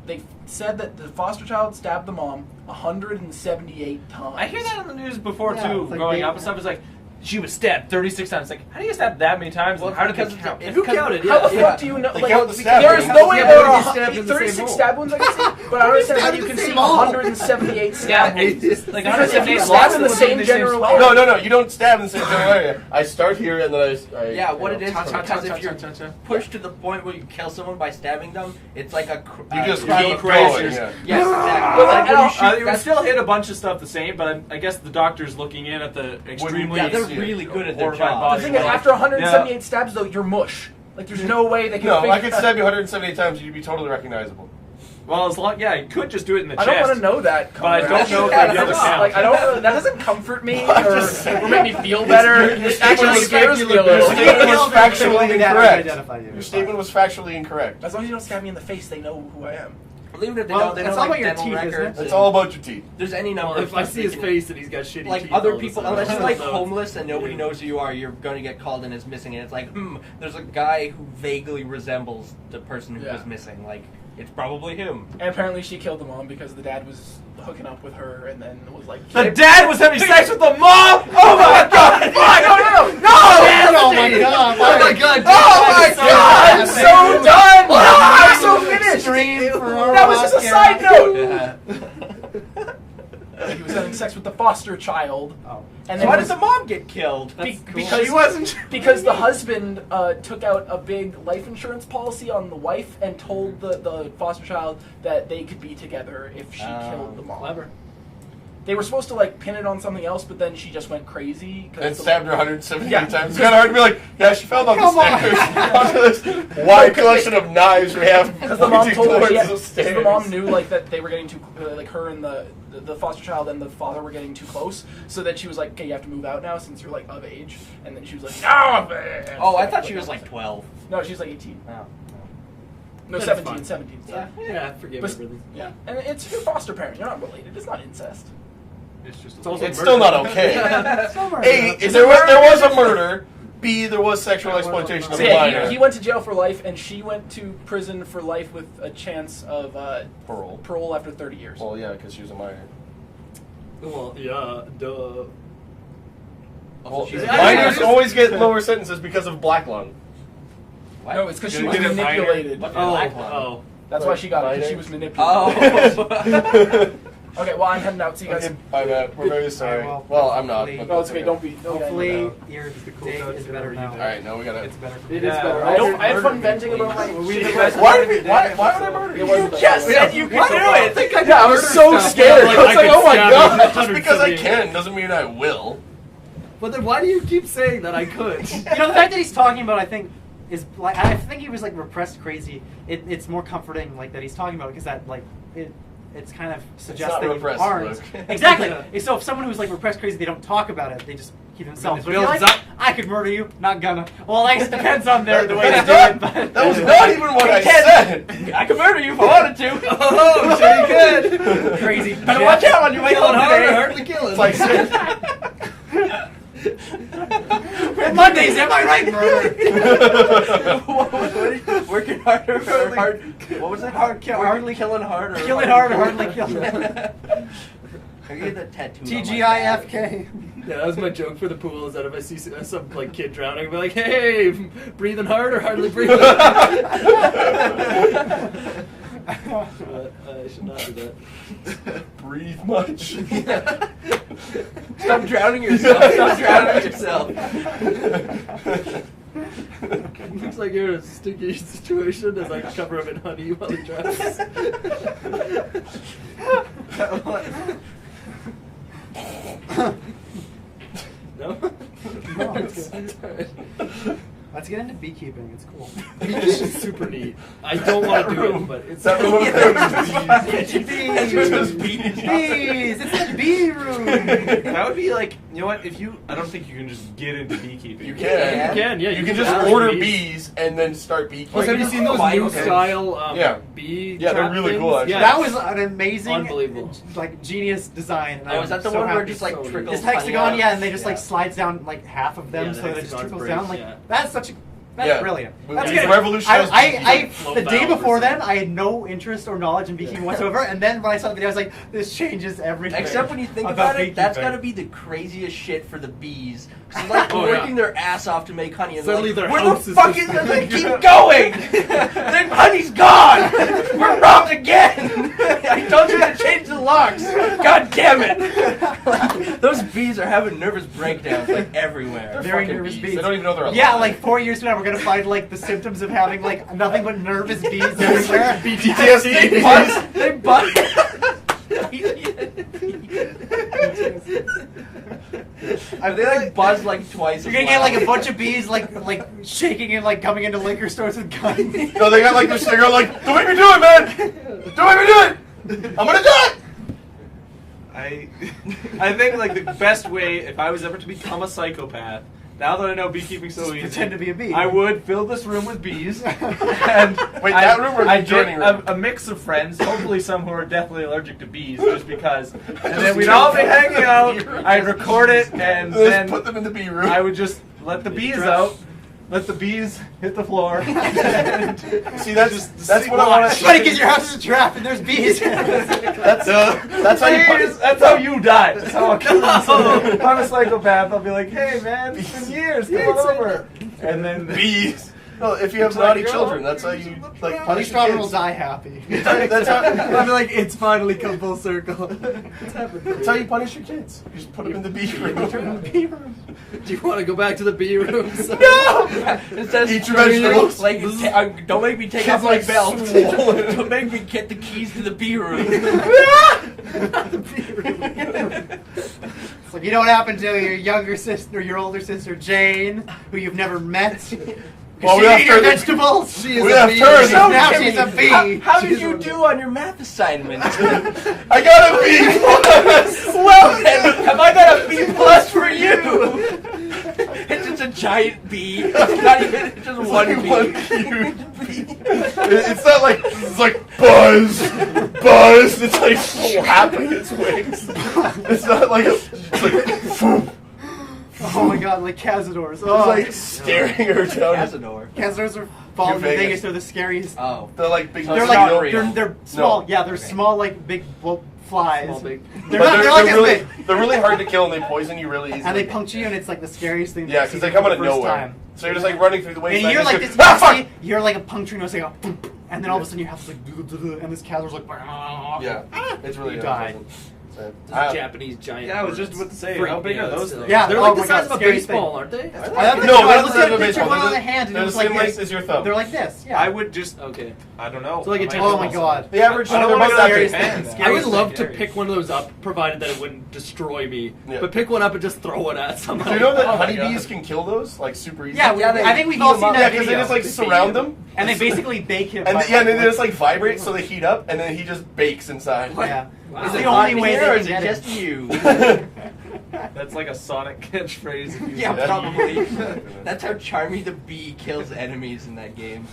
they said that the foster child stabbed the mom 178 times. I hear that on the news before Yeah, too, it's like growing they- up and stuff. It's like she was stabbed 36 times. Like, how do you stab that many times? Well, and how did because they count? it's- Who counted? How the Yeah. fuck do you know? They Like, count the stab there is wounds. no way Yeah, there but are he stabbed in the 36 same hole. stab wounds I can see, but I don't understand how you can see 178 stab wounds. Like Because if 178 you lots stab in the of same them general spot. area. No, you don't stab in the same general area. I start here and then I Yeah, what it is Cha, cha, because cha, if you're cha, cha, cha. pushed to the point where you kill someone by stabbing them, it's like a You just crime keep of going. passion. Yeah. Yes, exactly. But Like, when you shoot, It would that's- still hit a bunch of stuff the same, but I guess the doctor's looking in at the extremely. yeah, they're really good at their horrified job. body. The thing is, after 178 stabs, though, you're mush. Like, there's no way they can. No, figure I could stab you 178 times and you'd be totally recognizable. Well, as long you could just do it in the I chest. don't want to know that. But I Connor. don't know if That the other doesn't- counts. Like, I don't. That doesn't comfort me I'm just saying. or make me feel better. It actually scares me a Your little. statement was factually incorrect. Identify you. Your statement was factually incorrect. As long as you don't stab me in the face, they know who I am. Believe it or Well, not, they it's know all like about your dental teeth, isn't it? records. It's and all about your teeth. There's any number Well, of if I stuff see they his can- face and he's got shitty like teeth, other all of a people, sudden, unless you're I like don't know. homeless and nobody knows who you are, you're going to get called in as missing. And it's like, there's a guy who vaguely resembles the person who Yeah. was missing. Like, it's probably him. And apparently, she killed the mom because the dad was hooking up with her, and then was like, The dad was having sex with the mom. Oh my god! Fuck! No! Oh my god! Oh my god! Oh my god! I'm so done. I'm so finished. Stream for our That was just a podcast. side note. Yeah. He was having sex with the foster child. Oh. And So why did was- the mom get killed? because She wasn't. because the husband took out a big life insurance policy on the wife and told the foster child that they could be together if she killed the mom. Clever. They were supposed to like pin it on something else, but then she just went crazy. And stabbed her 178 Yeah. times. It's kind of hard to be like, yeah, she fell down the Come on. stairs onto this wide collection of knives we have Because the mom pointing told her, towards yeah, the 'cause stairs. the mom knew like that they were getting too, like her and the foster child and the father were getting too close, so that she was like, okay, you have to move out now since you're like of age. And then she was like, no. Oh, I thought she was like 12. No, she was like 18. Oh. No, That's 17, fine. 17. Yeah. Yeah, forgive But- everything. Yeah, and it's your foster parent. You're not related. It's not incest. It's just. also It's still not okay. Somewhere. A, there was a murder. B, there was sexual exploitation of So a yeah, minor. he went to jail for life, and she went to prison for life with a chance of Parole. after 30 years. Well, yeah, because she was a minor. Well, yeah, duh. Well, she's- minors always get lower sentences because of black lung. What? No, it's because she You was did it minor? manipulated. What? Oh, Black one. oh. That's why she got it, because Minor? she was manipulated. Oh. Okay, well, I'm heading out. See you guys. Okay, bye, Matt. We're very sorry. Well, Well, I'm not. hopefully- but No, it's that's okay. Don't be. Don't Hopefully your cool day note is too, better or you now. All right, now we gotta. It's better. It is Yeah. better. I I had fun venting about my. Why would I murder It you? wasn't You that just bad. said you could do it. Yeah, I was so scared. I was like, oh my god. Just because I can doesn't mean I will. But then why do you keep saying that I could? You know, the fact that he's talking about, I think, is like, I think he was like repressed crazy. It's more comforting, like, that he's talking about, because that, like, it's kind of suggests not that you repressed, aren't. Luke. Exactly. Yeah. So if someone who's like repressed crazy, they don't talk about it. They just keep themselves. It But if you're builds like, up. I could murder you, not gonna. Well, I guess it depends on the way they do That's it. But That was not even what I said. I could murder you if I wanted to. Oh, sure you could. crazy. Better watch out on your way Killing home hard or today. hardly killing. It's like saying, Mondays, am I right? Murder. Working harder or hard? What was it? Hardly killing hard or Kill it hard or hardly kill it. I get that tattoo. TGIFK. Yeah, that was my joke for the pool. Is that if I see some like kid drowning, I'll be like, "Hey, breathing hard or hardly breathing?" But, I should not do that. breathe much. Stop drowning yourself. Stop drowning yourself. Looks like you're in a sticky situation as I cover him in honey while he drowns. No? No, it's Alright. Let's get into beekeeping. It's cool. Beach is super neat. I don't want to do it, but it's That room Bees! It's the bee room! that would be like, you know what? If you, I don't think you can just get into beekeeping. You can. You can, yeah. You can just balance order bees. bees and then start beekeeping. Plus, have you seen those new Okay. style Yeah. bee? Yeah, they're trap really things? cool, actually. Yeah. That was an amazing, Unbelievable. like, genius design. And Oh, is that the so one where happy. just like so trickles? This hexagon, honey yeah, out? and they just like slides down like half of them, Yeah, so the that it just hexagons trickles break, down. Like yeah. that's such a that's Yeah. brilliant. We- That's we good. revolutionized I flow the day valve or before then, something. I had no interest or knowledge in beekeeping whatsoever, and then when I saw the video, I was like, this changes everything. Except when you think about about it, that's beekeeping. got to be the craziest shit for the bees. So like Oh, yeah. working their ass off to make honey, and Suddenly they're their like, where house the is fuck just- is it? They keep going. The honey's gone. We're robbed again. I told you to change the locks. God damn it. Those bees are having nervous breakdowns like everywhere. Very Fucking nervous bees. bees. They don't even know they're alive. Yeah, like 4 years from now, we're gonna find like the symptoms of having like nothing but nervous bees everywhere. PTSD. They buzz. They like buzz like twice. You're as gonna get like a loud. bunch of bees like shaking and like coming into liquor stores with guns. No, they got like this. They go like, "Don't make me do it, man! Don't make me do it! I'm gonna die!" I think like the best way, if I was ever to become a psychopath, now that I know beekeeping so easy, Pretend to be a bee. I would fill this room with bees, and Wait, that room or the I'd get adjoining room? a mix of friends, hopefully some who are definitely allergic to bees, just because, and then we'd all be hanging out. I'd record it, and Let's then put them in the bee room. I would just let the bees out, let the bees hit the floor. See, that's what I want It's funny because your house is a trap and there's bees. That's how you put Bees, that's how you die. That's how I'll kill myself. If I'm a psychopath, I'll be like, hey man, it's been years, come on over. And then bees. No, if you have It's like, naughty girl, children, that's how you like At punish least your Robin will kids. die happy. That's how. I'll be like, it's finally come full circle. It's happened. That's how you punish your kids. You just put them in the bee room. Do you want to go back to the bee rooms? Instead of Eat your screaming, vegetables. like, don't make me take Kids off my like belt. swollen. Don't make me get the keys to the bee room. It's like, you know what happened to your younger sister, your older sister Jane, who you've never met? Well, She we have ate your to- vegetables. She is We a have bee. turned. Now she's a bee. How did you do on your math assignment? I got a bee plus. Well, then, have I got a B plus for you? It's just a giant bee. It's not even it's just It's one like bee. one cute bee. It's not like it's like buzz. It's like flapping its wings. It's not like it's like boom. Oh my god, like Cazadors. It's like staring her down. Cazador. Cazadors are falling in Vegas. Vegas. They're the scariest. Oh. They're like big. So They're it's like not real. they're small. No. Yeah, they're Okay. small like big flies. Small, big. They're But not. They're like they're this really big. they're really hard to kill and they poison you really easily. And they puncture you, and it's like the scariest thing. Yeah, because they come out of nowhere. Time. So you're just like running through the wasteland. And you're like just this. go, "Ah, fuck!" You're like a puncturing noise, like a boom, and then all of a sudden your house is like, and this Cazor's like, Yeah, it's really You died. unpleasant. So, Those Japanese giant. Yeah, I was just birds. about to say, Freak how big me are out those still. things? Yeah, They're oh like the my size God, of a scary baseball, thing. aren't they? I No, looked they're at the size a of a picture of one baseball. on the hand, and They're it the was like same length this. as your thumb. They're like this. Yeah. I would just, Okay. I don't know. So like a I might tennis Oh my just- God. The average I don't they're wanna about go that scary big. thing. I would love to Scary. pick one of those up, provided that it wouldn't destroy me. Yeah. But pick one up and just throw it at someone. Do you know that Oh my honeybees God. can kill those like super easy? Yeah, Yeah, they I think we've heat all them seen up. Yeah, that because they video. just like surround them, And they basically bake him. and by, yeah, and then like, they just like vibrate so they heat up, and then he just bakes inside. Yeah. Wow. It's Is the it only hot way in they here, or can is it get just it. you? That's like a Sonic catchphrase. If you Yeah, say that. probably. That's how Charmy the Bee kills enemies in that game.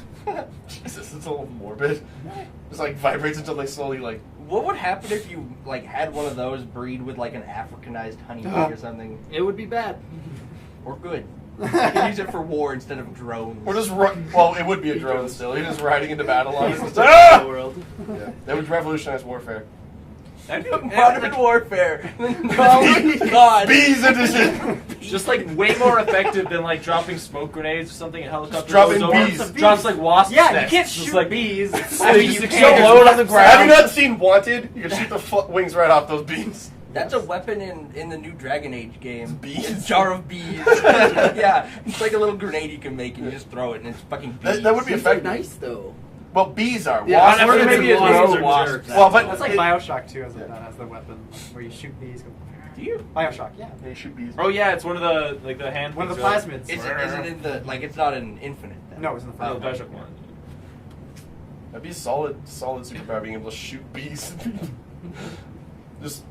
Jesus, it's a little morbid. Just like vibrates until they slowly like. What would happen if you like had one of those breed with like an Africanized honeybee or something? It would be bad. Or good. You could use it for war instead of drones. Or just well, it would be a drone still. You're just riding into battle on it. It's The ah! world. Yeah, that would revolutionize warfare. Modern warfare. Oh God. Bees edition. Just like way more effective than like dropping smoke grenades or something in helicopters. dropping goes over, bees. Drops like wasp Yeah, nests. you can't Just shoot like bees. I mean, you just can't. explode on the ground. Have you not seen Wanted? You can shoot the wings right off those bees. That's a weapon in the new Dragon Age game. Bees? A jar of bees. Yeah, it's like a little grenade you can make and you just throw it and it's fucking bees. That would be Bees are effective. nice though. Well, bees are. Yeah, Wasps I've heard are of maybe it. a Wasps little- are jerks. Well, but That's like it- Bioshock 2 as the weapon, where you shoot bees. Do you? Bioshock, yeah. They shoot bees. Oh yeah, it's one of the like the hand. One of the things, plasmids. Is it in the like? It's not an infinite. Then. No, it's in the right? first Oh, one. Bioshock one. That'd be a solid superpower being able to shoot bees. Just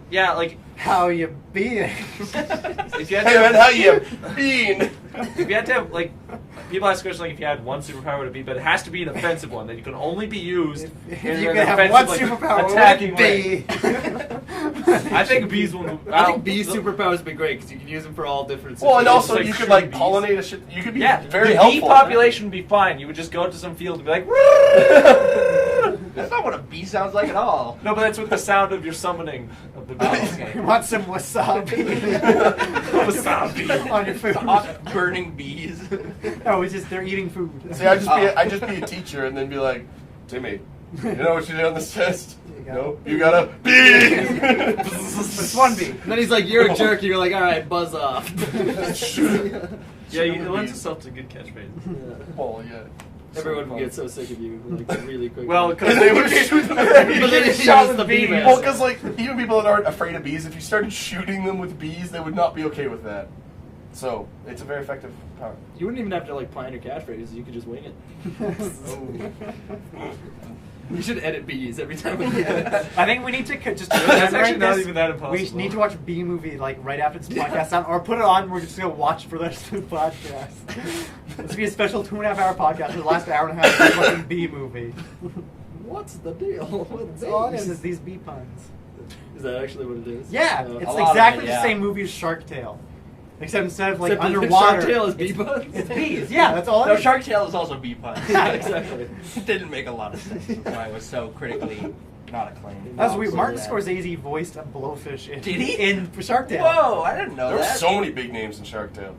Yeah, like How you being? if you had hey to man, have, how you bean? if you had to have like people ask questions like if you had one superpower would it be, but it has to be an offensive one that you can only be used If in you an could have offensive, one like, superpower, attacking what would it way. I think bees will. I think bee superpowers would be great because you can use them for all different. Well, and situations. also like you could shooting like bees. pollinate a shit. You could be Yeah, very the helpful. bee population would be fine. You would just go to some field and be like, That's not what a bee sounds like at all. no, but that's with the sound of your summoning of the bee. Okay. You want some wasabi on your food? Hot burning bees. No, it's just they're eating food. See, I'd just be a teacher and then be like, Timmy, you know what you did on this test? You got No, you got a bee. It's one bee. And then he's like, "You're a jerk." And you're like, "All right, buzz off." Yeah, it lends itself to good catchphrase. Well, yeah. Everyone would get so sick of you, like really quick. Well, Because because they would shoot them. But then he Shot was with the bee man. Well, because like even people that aren't afraid of bees, if you started shooting them with bees, they would not be okay with that. So it's a very effective power. you wouldn't even have to like plan your catchphrases. You could just wing it. You should edit bees every time we get it. I think we need to just. That's actually not this. even that impossible. We need to watch Bee Movie like right after this podcast on, or put it on. We're just gonna watch for the rest of the podcast. This will be a special 2.5 hour podcast. For the last hour and a half is fucking Bee Movie. What's the deal? What's It's all it is these bee puns. Is that actually what it is? Yeah, Uh, it's a lot of exactly it, the yeah. same movie as Shark Tale, except instead of like Except that underwater, Shark Tale is bee it's- puns? It's bees. Yeah, that's all. No, it is. Shark Tale is also bee puns. Yeah, exactly. It didn't make a lot of sense. That's why it was so critically not acclaimed. That's weird. So Martin bad. Scorsese voiced a blowfish in, Did he? in Shark Tale. Whoa, I didn't know There were that. so many big names in Shark Tale.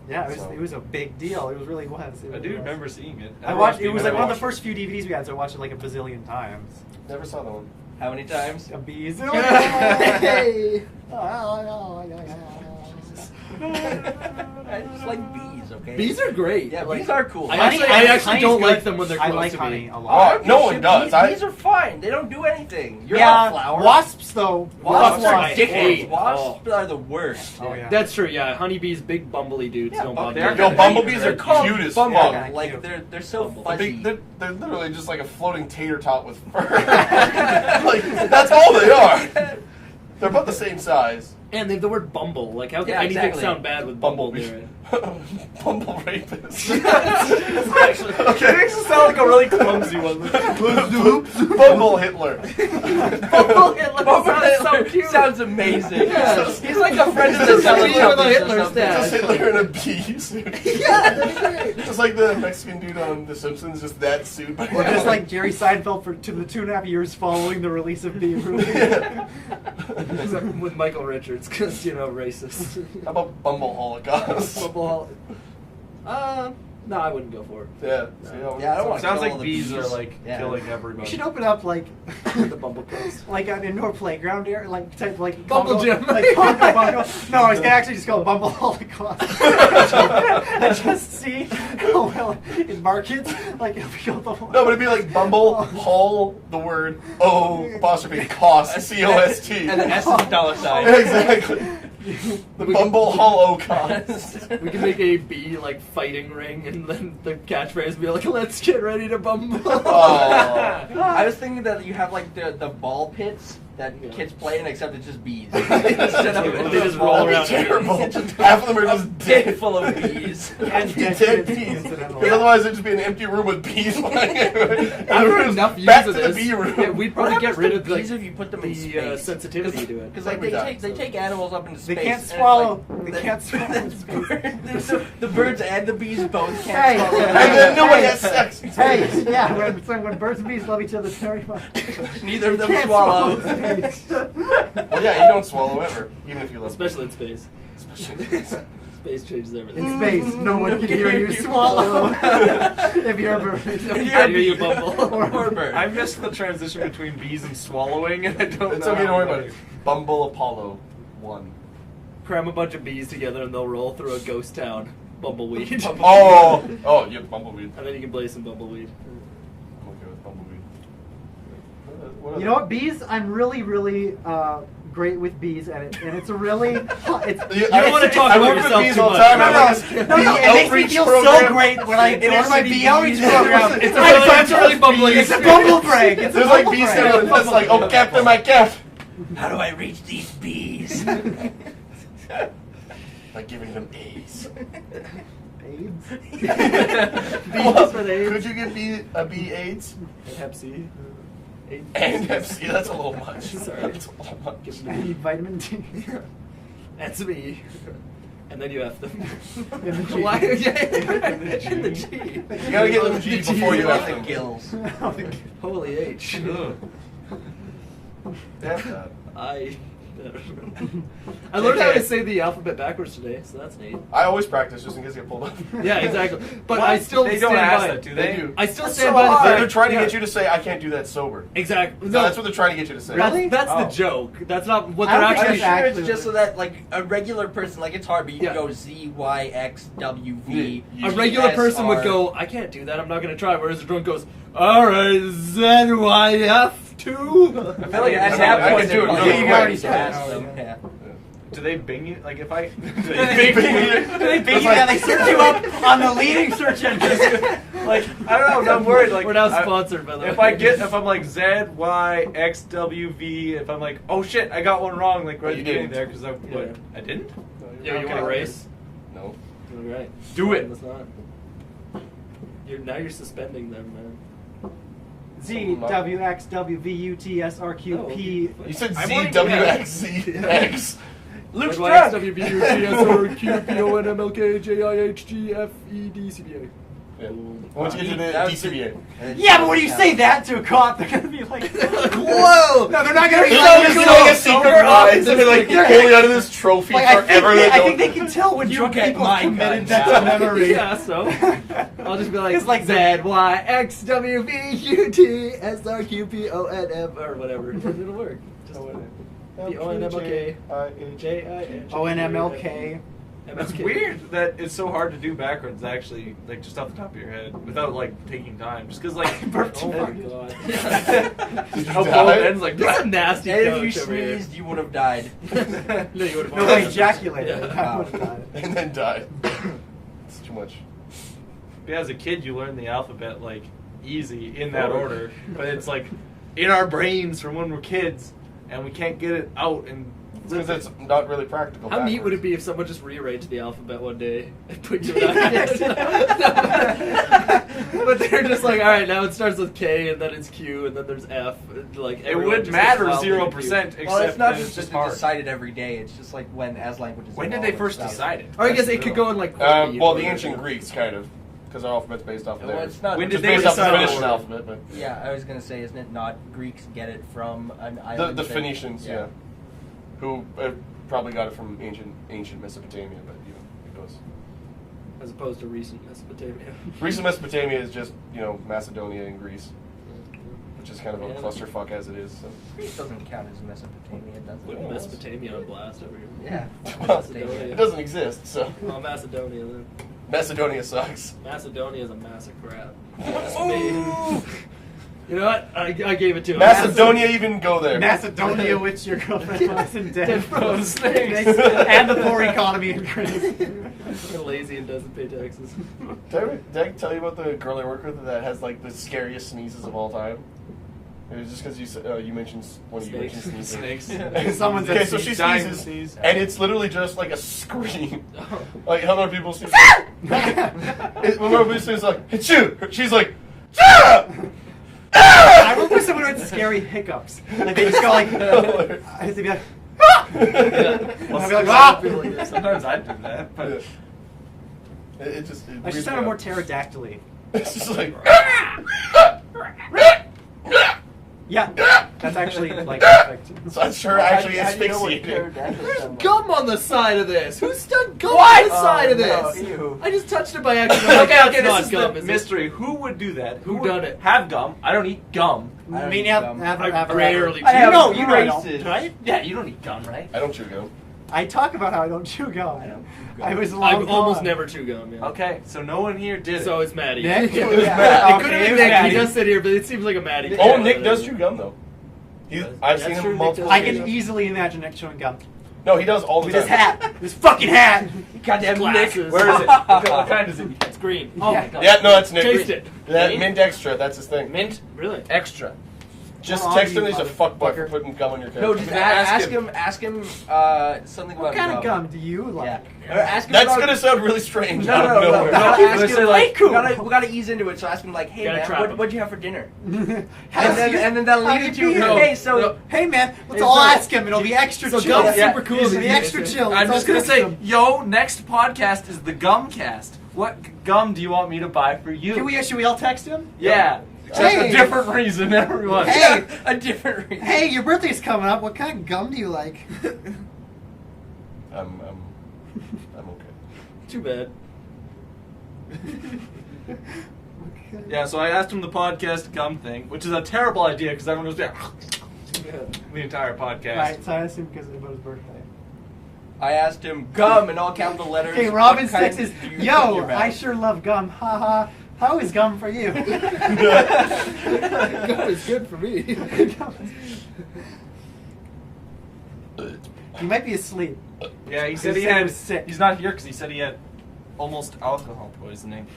Yeah, So- it was a big deal. It was really was. It I really do was. remember seeing it. I watched. It Being was when like I one of the watched first few DVDs we had, so I watched it like a bazillion times. Never saw that one. How many times? A bees. Hey. I just like bees, okay? Bees are great. Yeah, Like, bees are cool. I Honey- actually honey's don't good. like them when they're I close like to honey me. a lot. No one does. Bees are fine. They don't do anything. You're yeah, not a flower. wasps though. Wasps are I dickheads. hate. Wasps are the worst. Oh yeah. That's true. Yeah, honeybees, big bumbly dudes Yeah, don't but bother they're me. Yo, good. bumblebees are They're called cute as bumble. fuck. Yeah, Like cute. they're so Bumble. fuzzy. They're literally just like a floating tater tot with fur. Like that's all they are. They're about the same size. And they have the word bumble. Like, how can Yeah, anything exactly. sound bad with bumble Bumblebee. near it? Bumble rapist. Actually, Okay. it makes it sound like a really clumsy one. Bumble Hitler. Bumble Hitler sounds so cute. Sounds amazing. Yeah. He's like a friend of the Just like Teletubbies with a or Hitler something. stash. Just Hitler in a bee suit. Yeah, that'd be great. Just like the Mexican dude on The Simpsons, just that suit. But Or just like Jerry Seinfeld for the 2.5 years following the release of Bee Movie. With Michael Richards, because, you know, racist. How about Bumble Holocaust? Bumble. No, I wouldn't go for it. Yeah. See how Yeah, I don't want- Sounds kill like all the bees bees. are like Yeah. killing We everybody. should open up like The Bumbleclaws. like an indoor playground area, like type like Bumble Congo- gym. Like Congo Bungo. No, I was gonna actually just call it Bumble Holocaust. I just see how well in markets like if we go the No, but it'd be like Bumble, Hall, the word O apostrophe cost, COST. And the S is a dollar sign. Exactly. The Bumble Holocaust. We can make a bee like fighting ring, and then the catchphrase be like, "Let's get ready to bumble." Oh. I was thinking that you have like the ball pits that Yeah. kids play in, except it's just bees. They just roll That'd around. be terrible. Half of them are A just dick dead. full of bees. and Dead kids, bees. incidentally. Because otherwise it'd just be an empty room with bees flying everywhere. After enough use Back of to the this, bee room. yeah, we'd probably get rid of bees like, if you put them in the space. sensitivity to it. Because like they take animals up into They space. can't and it's swallow. like- They can't swallow. the birds and the bees both Hey. can't swallow. And then nobody has sex. Hey, yeah, when birds and bees love each other very much. Neither of them Can't swallow. space. Well, yeah, you don't swallow ever, even if you love Especially in space. Especially. Space changes everything. In space, no one can hear you swallow. If you're a bird. I hear you bumble. Or a bird. I missed the transition between bees and swallowing, and I don't It's know. okay, don't how worry about to- it. Bumble Apollo 1. Cram a bunch of bees together, and they'll roll through a ghost town. Bumbleweed. Oh! Oh, yeah, Bumbleweed. And then you can blaze some bumbleweed. I'm okay with Bumbleweed. What You know what, bees? I'm really, really great with bees, and it's a really. It's, You don't want to talk I about work with yourself bees too all the much. time. No, I no, like this no, bee it makes me outreach feel program. so great when I go to my bee outreach program. It's a really bumbling It's a bumble break. It's a There's like bumble bees break. there and it's like, oh, Captain, my cap. How do I reach these bees? By giving them A's. AIDS. Well, for the AIDS. could you give a bee AIDS? And Hep C. And Hep C, that's a little much. Sorry. That's a little much. I need vitamin D. And some E. And then you F them. In the G. Why? Yeah, in the G. You gotta get them G before you Like F the them. gills. Holy H. Ugh. F that. I learned how to say the alphabet backwards today, so that's neat. I always practice just in case I get pulled up. Yeah, exactly. But What? I still They stand don't ask by that, it. do They they? do. I still That's stand so by the hard. fact. They're trying to yeah. get you to say, I can't do that sober. Exactly. So No, that's what they're trying to get you to say. Really? That's Oh. the joke. That's not what I they're don't think actually. I'm sure actually- it's just so that like a regular person, like it's hard, but you Yeah. can go Z Y X W V. Yeah. A regular person would SR. go, I can't do that. I'm not gonna try. Whereas the drunk goes, all right, ZYF2. I I feel like at I that can point, do it they're really like, quick. already passed them. Yeah. Do they bing you? Like if I. Bing you. They beat you and they search you up on the leading search engine. Like I don't know. I'm worried. Like We're now I- sponsored by the If I'm like ZYXWV, if I'm like, oh shit, I got one wrong, like right You at the beginning didn't. there, because I what? I didn't. Yo, you want to race? No. All right. Do it. That's not. You're suspending them, man. Z W X W V U T S R Q P. You said I'm Z, already- W, yeah. X, Z, X. Luke's Y, drunk. W, B, U, T, S, R, Q, P, O, N, M, L, K, J, I, H, G, F, E, D, C, B, A. Yeah. Once you get to the That was DCBA. Yeah, but when you say that to a cop, they're gonna be like, Whoa! no, they're not gonna be There's like, like, "You're like a so secret sober." prize, and they're like holding onto this trophy Like, forever. I think they can tell when You drunk get people my committed gun that to now. memory. Yeah, so I'll just be like, It's like Z, Y, X, W, V, U, T, S, R, Q, P, O, N, M, or whatever. It'll work. Just the O, N, M, L, K, J, I, H, O N M L K. It's weird that it's so hard to do backwards, actually, like just off the top of your head, without like taking time. Just because, like, Oh my god. how both ends like That's a nasty And if coach you over here. sneezed, you would have died. No, you would No, they ejaculated. Yeah. That would've died. And then died. It's too much. Yeah, as a kid, you learn the alphabet like easy in that order, but it's like in our brains from when we're kids, and we can't get it out. And Because it's not really practical. How neat would it be if someone just rearranged the alphabet one day and put you But they're just like, all right, now it starts with K and then it's Q and then there's F. And like it everyone would just matter gets wildly 0%, confused. except Well, it's not that just hard. decided every day. It's just like when as languages. When did evolve they and first stuff. decide it? Or I guess it could go in like. Well, quirky the or ancient whatever. Greeks, kind of. Because our alphabet's based off of Well, theirs. it's not. When Which did is they based off the decide Phoenician order? alphabet, but Yeah, I was gonna say, isn't it not Greeks get it from an island? the that- Phoenicians, yeah, who probably got it from ancient Mesopotamia, but you know, it goes. As opposed to recent Mesopotamia. Recent Mesopotamia is just, Macedonia and Greece, which is kind of a clusterfuck as it is. So. Greece doesn't count as Mesopotamia, does it? Put Mesopotamia on blast over here. Yeah. Well, it doesn't exist, so. Oh, Macedonia then. Macedonia sucks. Macedonia is a mass of crap. Ooh. You know what? I gave it to him. Macedonia even go there. Macedonia, which your girlfriend was in debt from snakes. and the poor economy in Greece. You're lazy and doesn't pay taxes. Did I tell you about the girl I work with that has like the scariest sneezes of all time? It was just because you mentioned when you mentioned sneezing. Snakes. Yeah. Someone's Okay, so she dying to sneezes, sneeze. and it's literally just like a scream. Like how many people sneeze? When one person is like, "Achoo!" She's like, "Ah!" I remember someone with scary hiccups. Like they just go like, they'd be like, ah! And I'd be like, ah! Sometimes I do that, but It just. I should sound more pterodactyl-y. It's just like. Yeah, that's actually like perfect. So that's her actually How do you know what asphyxiating. pterodactyls sound like? Gum on the side of this. Who stuck gum on the side of no, this? ew. I just touched it by accident. okay, It's not this is gum, the is it? mystery. Who would do that? Who would done it? Have gum? I don't eat gum. I don't I mean, eat gum. I rarely I have you know I don't, braces. right? Yeah, you don't eat gum, right? I don't chew gum. I talk about how I don't chew gum. I don't chew gum. I was I long almost gone. never chew gum. Yeah. Okay, so no one here did So it. it's Maddie. Nick? Yeah. It was Yeah. Matt. It could Okay, have it been was Nick. He Maddie. does sit here, but it seems like a Maddie. Oh, Nick does chew gum though. I've That's seen true, him Nick multiple. does. I can easily imagine Nick chewing gum. No, he does all the With time. his hat. This fucking hat. Goddamn Glasses. Nick. Where is it? What kind is it? It's green. Oh Yeah. my god. Yeah, no, that's Nick. Taste it. That mint extra, that's his thing. Mint Really? extra. Just Hold on, text him you he's a fuckboy for motherfucker. putting gum on your No, coat. just Ask ask him something What about kind of gum do you like? Yeah. Or ask him That's about, gonna sound really strange. No, out no, of no, no. nowhere. Ask Let's him, say, like, we gotta ease into it. So ask him like, hey Gotta man, trap him. what'd you have for dinner? and And then that'll lead into No, hey, so no. hey man, let's Hey, all so- ask him. It'll be extra So chill. gum's Yeah. super cool. It'll these be days. extra chill. I'm Let's just gonna all say, text him. yo, next podcast is the Gumcast. What gum do you want me to buy for you? Should we all text him? Yeah. Just Hey. a different reason, everyone. Hey. a different reason. Hey, your birthday's coming up. What kind of gum do you like? I'm okay. Too bad. Yeah, so I asked him the podcast gum thing, which is a terrible idea because everyone goes, yeah, the entire podcast. Right, so I assume because it was his birthday. I asked him gum in all capital letters. Okay, what Robin's kind text is, do you put in yo, your mouth?" I sure love gum. Ha ha. How is gum for you? Gum is good for me. He might be asleep. Yeah, he He said said he he had. was sick. He's not here because he said he had almost alcohol poisoning.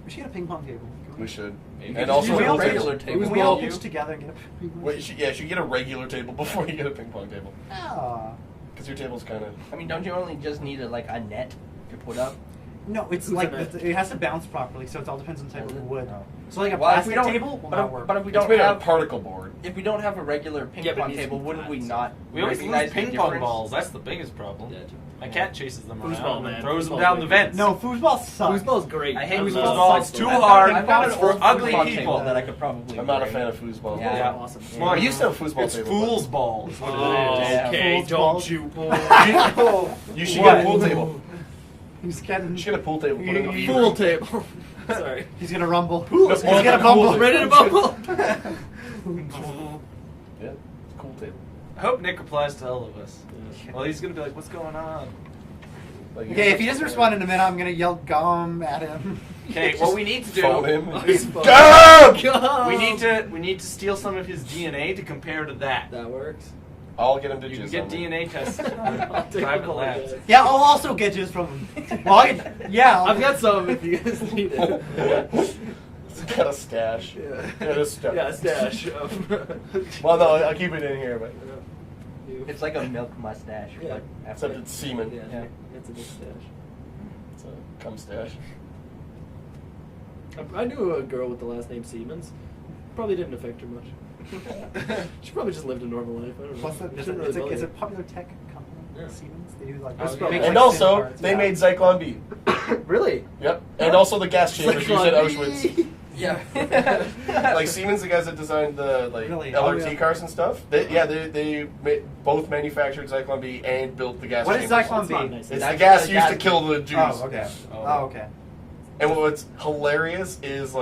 We should get a ping pong table. We should. Maybe. And Should also, we a all pool regular table. table? was Can we all well- pitch together and get a ping pong Wait, you should get a regular table before you get a ping pong table. Oh. Because your table's kind of. I mean, don't you only just need a net to put up? No, it's Who's like in it? it has to bounce properly, so it all depends on the type Does of it? wood. No. So like a Well, if plastic we don't, table will but, not if, work. but if we It's don't made out have of particle board. if we don't have a regular ping Yeah, but it pong needs to table, be wouldn't we flat, not We always recognize lose ping the pong difference? balls. That's the biggest problem. Yeah, too. My cat chases them around Foosball, and man. throws them Foosball's down the great. vents. No, foosball sucks. Foosball's great. I hate love foosball. It's too foosball. hard. I've got It's an for old ugly foosball people. table that I could probably. I'm not a bring. fan of foosball. Yeah. Yeah, awesome. Well, I used to have a foosball It's table. fool's balls. What Oh, it is. Yeah. okay, Fool's don't balls. you? You should What? get a pool table. He's getting. You should get a pool table. Put in the Pool table. Sorry. He's gonna rumble. No, He's gonna bumble. Ready to bumble? Yeah, it's a cool table. I hope Nick replies to all of us. Well, he's gonna be like, "What's going on?" Like, Okay, if he doesn't respond in a minute, I'm gonna yell gum at him. Okay, what we need to phone do, him. He's fun. Gum! we need to steal some of his DNA to compare to that. That works. I'll get him to You can jizz get on me. DNA tests I'll in take private one, labs. guys. Yeah, I'll also get jizz from him. Well, I've got some if you guys need it. It's got a stash. Yeah, just stuff. Yeah, a stash of. Well, no, I'll keep it in here, but It's like a milk mustache. Yeah. But except it's semen. Yeah, Yeah. it's a good stash. It's a cum stash. I knew a girl with the last name Siemens. Probably didn't affect her much. She probably just lived a normal life. I don't know. What's that? Shouldn't It's really a bother. popular tech company. Yeah. Siemens. They do like. That's make, probably- like, And SIM also, cards. they Yeah. made Zyklon B. Really? Yep. And also the gas chambers used at Zyklon B. Auschwitz. Yeah. Like Siemens, the guys that designed the Really? LRT cars and stuff. They both manufactured Zyklon B and built the gas. What is chambers. Zyklon B? Nice. It's That's the gas the used gas- to kill the Jews. Oh, okay. Oh, okay. And what's hilarious is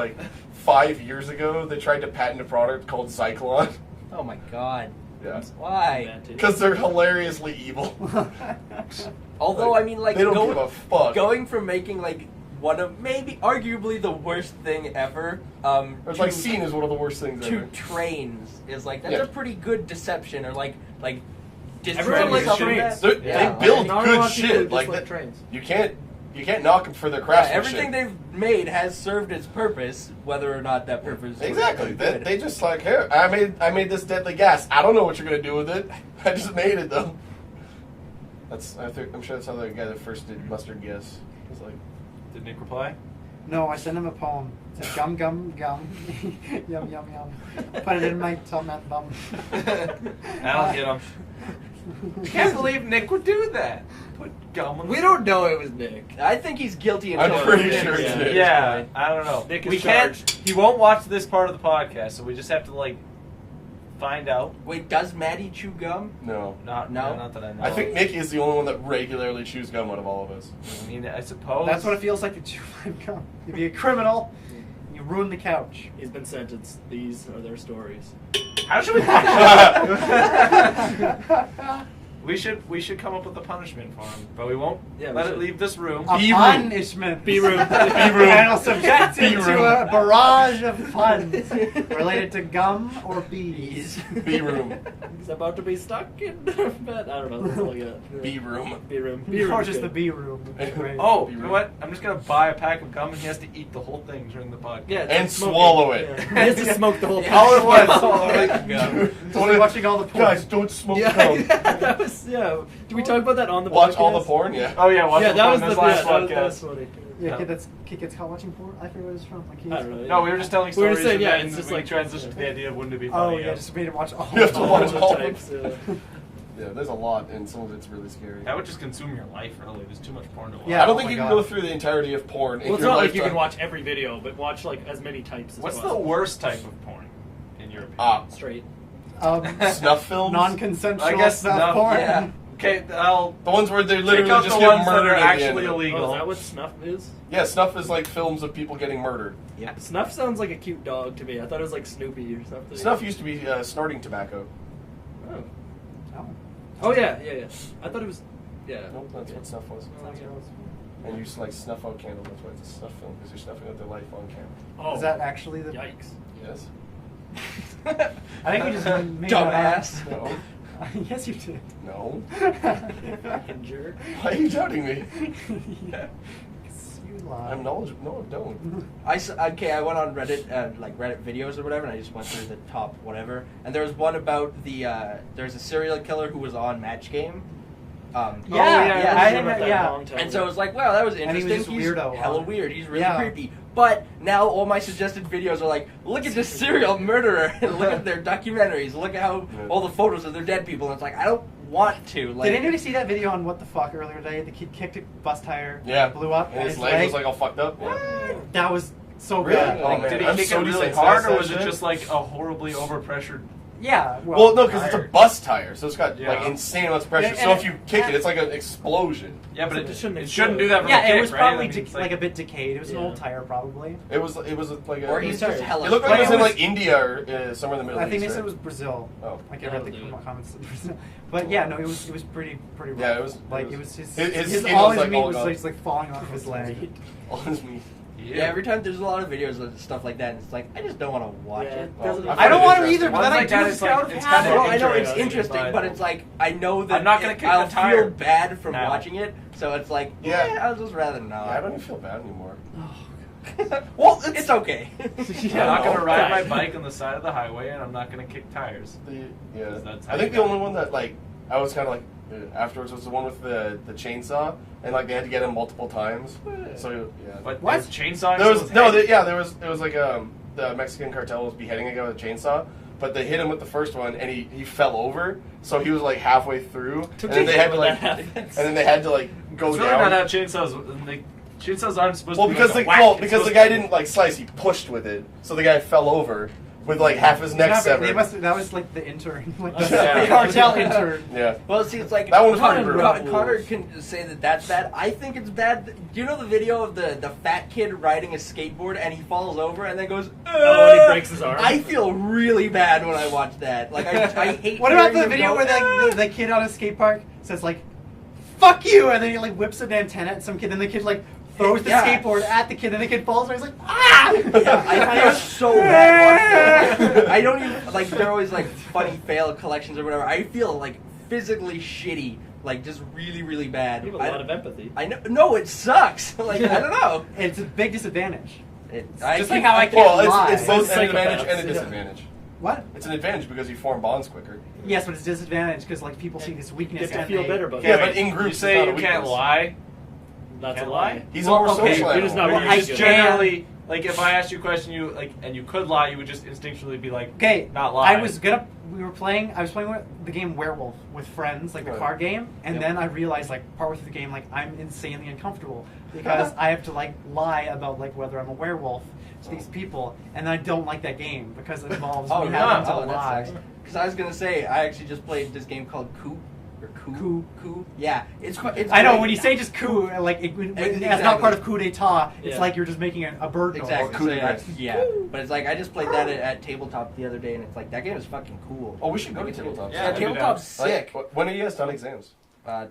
5 years ago they tried to patent a product called Zyklon. Oh my god. Yeah. Why? Because they're hilariously evil. Although I mean, they don't give a fuck. going from making one of maybe arguably the worst thing ever. It's seen as one of the worst things to ever. trains is that's Yeah. a pretty good deception or Everyone discrediting likes something trains. that- They build Not a good lot of people shit. just That- trains. you can't knock them for their Yeah, craftsmanship. everything they've made has served its purpose, whether or not that purpose was Exactly. good. They just here. I made this deadly gas. I don't know what you're gonna do with it. I just made it though. I'm sure that's how the guy that first did mustard gas was like. Did Nick reply? No, I sent him a poem. It said gum, gum, gum. Yum, yum, yum. Put it in my tomat bum. I'll get him. I can't believe Nick would do that. Put gum on We don't know it was Nick. I think he's guilty I'm until pretty it's sure it's innocent. Nick. Yeah, I don't know. Nick is we charged. can't. He won't watch this part of the podcast, so we just have to find out. Wait, does Maddie chew gum? No. Not that I know. I think Nick is the only one that regularly chews gum out of all of us. I mean, I suppose That's what it feels like to chew my gum. You be a criminal, you ruin the couch. He's been sentenced. These are their stories. How should we? We should come up with a punishment for him, but we won't Yeah, we let it should. leave this room. A B room. punishment. B room. And will subject B him room. to a barrage of puns related to gum or bees. B room. He's about to be stuck in bed. I don't know. That's all I got. B room. B room. B room. Or just the bee room. Right. Oh, B you know room. what? I'm just gonna buy a pack of gum, and he has to eat the whole thing during the podcast. Yeah, it's And like smoking. swallow it. Yeah. He has to smoke the whole Yeah. All at once. Totally watching all the porn. Guys, don't smoke Yeah, gum. that was yeah. Did we talk about that on the Watch podcast? all the porn, yeah. Oh yeah, watch Yeah, the that porn was this the last that was podcast. funny. Yeah, kid gets caught watching porn. I forget where it's from. Like, I don't know. No, we were just telling We were stories. saying, and yeah, then it's just we like- transitioned to the idea of wouldn't it be Oh funny? yeah, just made him watch all. You have to watch all of types. Yeah, there's a lot, and some of it's really scary. That would just consume your life. Really, there's too much porn to watch. Yeah. I don't oh think my you can God. go through the entirety of porn in Well, it's your not lifetime. like you can watch every video, but watch as many types as What's the possible. worst type of porn, in your opinion? Straight. Snuff films? Non-consensual I guess stuff not. porn. Yeah. Okay, I'll The ones where they check literally out just the get ones that murdered are at the end actually of it. illegal. Oh, is that what snuff is? Yeah, snuff is like films of people getting murdered. Snuff sounds like a cute dog to me. I thought it was like Snoopy or something. Snuff used to be snorting tobacco. Oh. Oh. Oh yeah. I thought it was. Yeah. Nope, that's what snuff was. Oh, okay. And you just like snuff out candles, that's why it's a snuff film, because you're snuffing out their life on camera. Oh. Is that actually the? Yikes. Yes? I think we just made that up. Dumbass. No. Yes, you did. No. Fucking jerk. Why are you doubting me? You lie. I'm knowledgeable. No, don't. I went on Reddit, Reddit videos or whatever, and I just went through the top whatever. And there was one about there's a serial killer who was on Match Game. Yeah, yeah, I I didn't remember know. that Yeah. a long time And so ago. it was like, wow, that was And he was interesting. just He's weirdo, hella huh? weird. He's really Yeah. creepy. But now all my suggested videos are like, look at this serial murderer. Look at their documentaries. Look at how all the photos of their dead people. And it's like, I don't want to. Like, Did anybody see that video on What the Fuck earlier today? The kid kicked a bus tire, Yeah. blew up, And his leg was like all fucked up. Yeah. that was so Really? bad. Oh, Like, man. did he I'm kick so it really desensitized hard, to or that was it shit. just like a horribly overpressured? Yeah. Well, no, because it's a bus tire, so it's got Yeah. like insane amounts of pressure. And- So and- if you kick it, it's like an explosion. Yeah, but It it shouldn't shouldn't do that from a Yeah, kick, it was right? probably I mean, it's like a bit decayed. It was an Yeah. old tire, probably. It was like a. or he's just hella. It looked like it was in But it like India or somewhere in the Middle I East. think they right? said it was Brazil. Oh. Like I read the That'll do it. comments in Brazil. But yeah, no, it was pretty rough. Yeah, it was- like it it was- was his his skin all was, his like, meat all was gone. just like falling off his leg. All his meat. Yeah, every time there's a lot of videos of stuff like that, and it's like, I just don't want to watch Yeah, it. doesn't- Well, I don't want to interesting. either, but Ones then I like do that, just it's like- out of it's habit. kinda Well, I know it's interesting, interesting, but- but it's like I know that I'm not gonna kick the I'll tire feel bad from now. watching it, so it's like, Yeah. yeah, I'd just rather not. Yeah, I don't even feel bad anymore. Well, it's okay. I'm not gonna No. ride my bike on the side of the highway, and I'm not gonna kick tires. Yeah, That's how I think you the got only it. one that like I was kind of like afterwards was the one with the chainsaw, and like they had to get him multiple times. So yeah, But What? there's chainsaw. there was no, there was like the Mexican cartel was beheading a guy with a chainsaw. But they hit him with the first one, and he fell over, so he was like halfway through, and then they had to like, and then they had to like go It's really down. not how chainsaws. They Chainsaws aren't supposed Well, to be because like the a whack. well, It's because the supposed guy to be- didn't like slice. He pushed with it, so the guy fell over with like half his neck severed. That was like the intern, like the Yeah. cartel intern. Yeah. Well, see, it's like That one was pretty brutal. Connor can say that that's bad. I think it's bad. Do you know the video of the fat kid riding a skateboard and he falls over and then goes? Oh, and he breaks his arm. I feel really bad when I watch that. Like I hate. What about hearing the him video go, where the kid on a skate park says like, "Fuck you," and then he like whips an antenna at some kid, and the kid like throws the Yeah. skateboard at the kid, and the kid falls, and he's like, "Ah!" Yeah, I feel so bad watching it. I don't even like. They're always like funny fail collections or whatever. I feel like physically shitty, like just really, really bad. You have a lot of empathy. I know. No, it sucks. Like I don't know. It's a big disadvantage. Just like how I can't Well, lie. it's both an Psychopaths. advantage and a Yeah. disadvantage. What? It's an advantage because you form bonds quicker. Yes, but it's a disadvantage because like people see this You weakness get to and feel they- better about Yeah, it. but in groups, You it's say not a you can't weakness. lie. Not to Can't lie. lie. He's a Well, more okay, social you're just animal. not Well, I Just can- generally, like if I asked you a question, you like, and you could lie, you would just instinctually be like, Okay, not lie. I was playing with the game Werewolf with friends, like the Right. card game, and Yep. then I realized like partway through the game, like I'm insanely uncomfortable because I have to like lie about like whether I'm a werewolf to these people, and I don't like that game because it involves me having to lie. Because I was gonna say, I actually just played this game called Coup. Or Coup. Coup. Yeah, it's. I know great. when you say just coup, like it's not Exactly. part of coup d'état. It's Yeah. like you're just making a bird noise. Exactly. Coup So, de yeah, grace. yeah, but it's like I just played that at tabletop the other day, and it's like that game is fucking cool. Oh, we should go to tabletops. Yeah, I'd be tabletop's Like, sick. when are you guys done exams?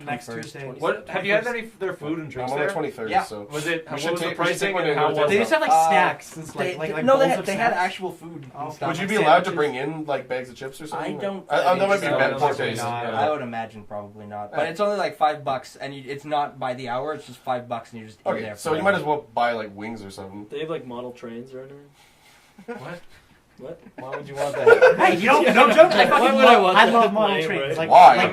Next 21st. Tuesday. What have you had any of their food and I'm drinks on there? the 23rd, Yeah. so Was it? We What should was the take- we should take pricing one and to how go was They it? just have like snacks. It's like no, bowls of they had snacks. actual food. Oh. And stuff. would you be Like allowed to sandwiches. bring in like bags of chips or something? I don't That might be think bad so. poor Probably taste. not. Yeah. I would imagine probably not, but it's only like $5, and it's not by the hour. It's just $5, and you're just in Okay, there. so you might as well buy like wings or something. They have like model trains or anything. What? What? Why would you want that? Hey, you don't no joke. I Why fucking would I love, want I that? love model Lame, trains. right? Like, Why?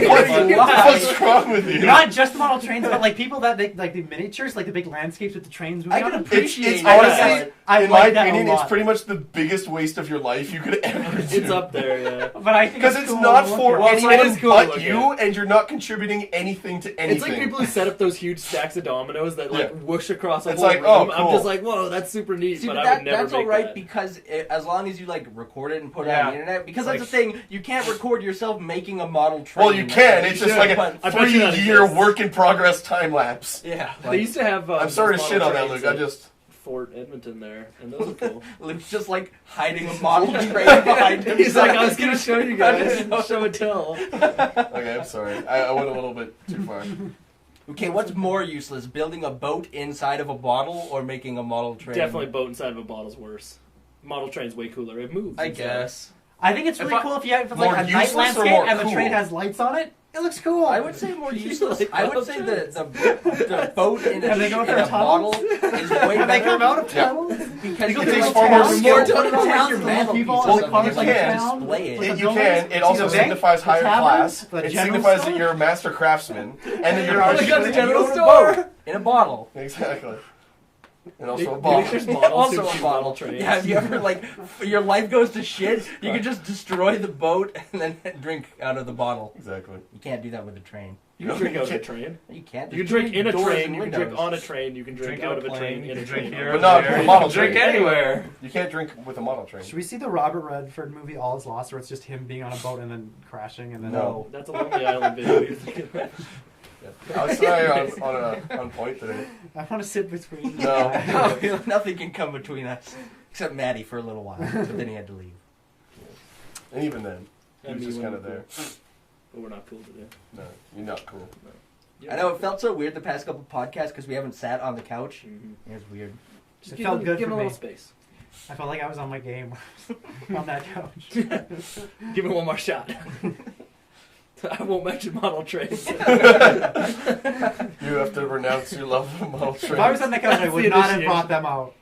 What's wrong with you? not just model trains, but like people that they, like the miniatures, like the big landscapes with the trains moving I can on. appreciate It's that. honestly, I in like my that a opinion, lot. it's pretty much the biggest waste of your life you could ever do. It's up there, yeah. But I think Because it's cool not to look for at. Well, it's like- anyone it's cool but to look you, and you're not contributing anything to anything. It's like people who set up those huge stacks of dominoes that like Yeah. whoosh across a It's whole like, room. oh, I'm cool. just like, whoa, that's super neat, See, but but I would never that's make all right that. because as long as you like record it and put it Yeah. on the internet, because Like- that's the thing, you can't record yourself making a model train. Well, you can. It's just like a But- I bet you that 3-year exists. work in progress time lapse. yeah. They used to have. I'm sorry to those shit model on that, trains Luke. I at just. Fort Edmonton there, and those are cool. Luke's just like hiding a model train behind him. He's like, I was gonna show you guys, show and tell. Okay, I'm sorry. I went a little bit too far. Okay, what's more useless, building a boat inside of a bottle or making a model train? Definitely, boat inside of a bottle's worse. Model train's way cooler. It moves. I inside. guess. I think it's If really I- cool if you have More like a night useless or landscape more and the cool? train has lights on it. It looks cool. I would say more useless. Like I would model say trains. the boat in a, And they go in through a bottle tunnels? is way When they better. come out of Yeah. tunnels, Because they go you through takes little far more towns, skill. more tunnels, More towns, your little mantle people, pieces all the of cars it. like You can town, display it. with the You buildings, can. It also see the bank, signifies the higher tavern, class. the It general signifies store. that you're a master craftsman, and that you're Oh my pushing God, it. the general You own a store. boat in a bottle. Exactly. And also a Do you ball. think there's models Also who a shoot bottle. model trains? Yeah, have you ever like your life goes to shit? You can just destroy the boat and then drink out of the bottle. Exactly. You can't do that with a train. You can drink out of a train. You can't. You can There's drink too in a many doors train. and You can drink windows. on a train. You can drink Drink out of a train in a drink train. here, But not there, with a you model can drink train. anywhere. You can't drink with a model train. Should we see the Robert Redford movie All Is Lost, where it's just him being on a boat and then crashing and then No. That's a Lonely Island video. You're thinking about. I was sorry on point today. I want to sit between. you No. guys. No, nothing can come between us except Maddie for a little while, but then he had to leave. And even then, he was And just you kind of wouldn't there. But we're not cool today. No, you're not cool. I know it felt so weird the past couple podcasts because we haven't sat on the couch. Mm-hmm. It was weird. Just It give felt him, good give him for a me. little space. I felt like I was on my game on that couch. Give him one more shot. I won't mention model trains. You have to renounce your love of model trains. If I was on that couch, I That's would the not have initiation. brought them out.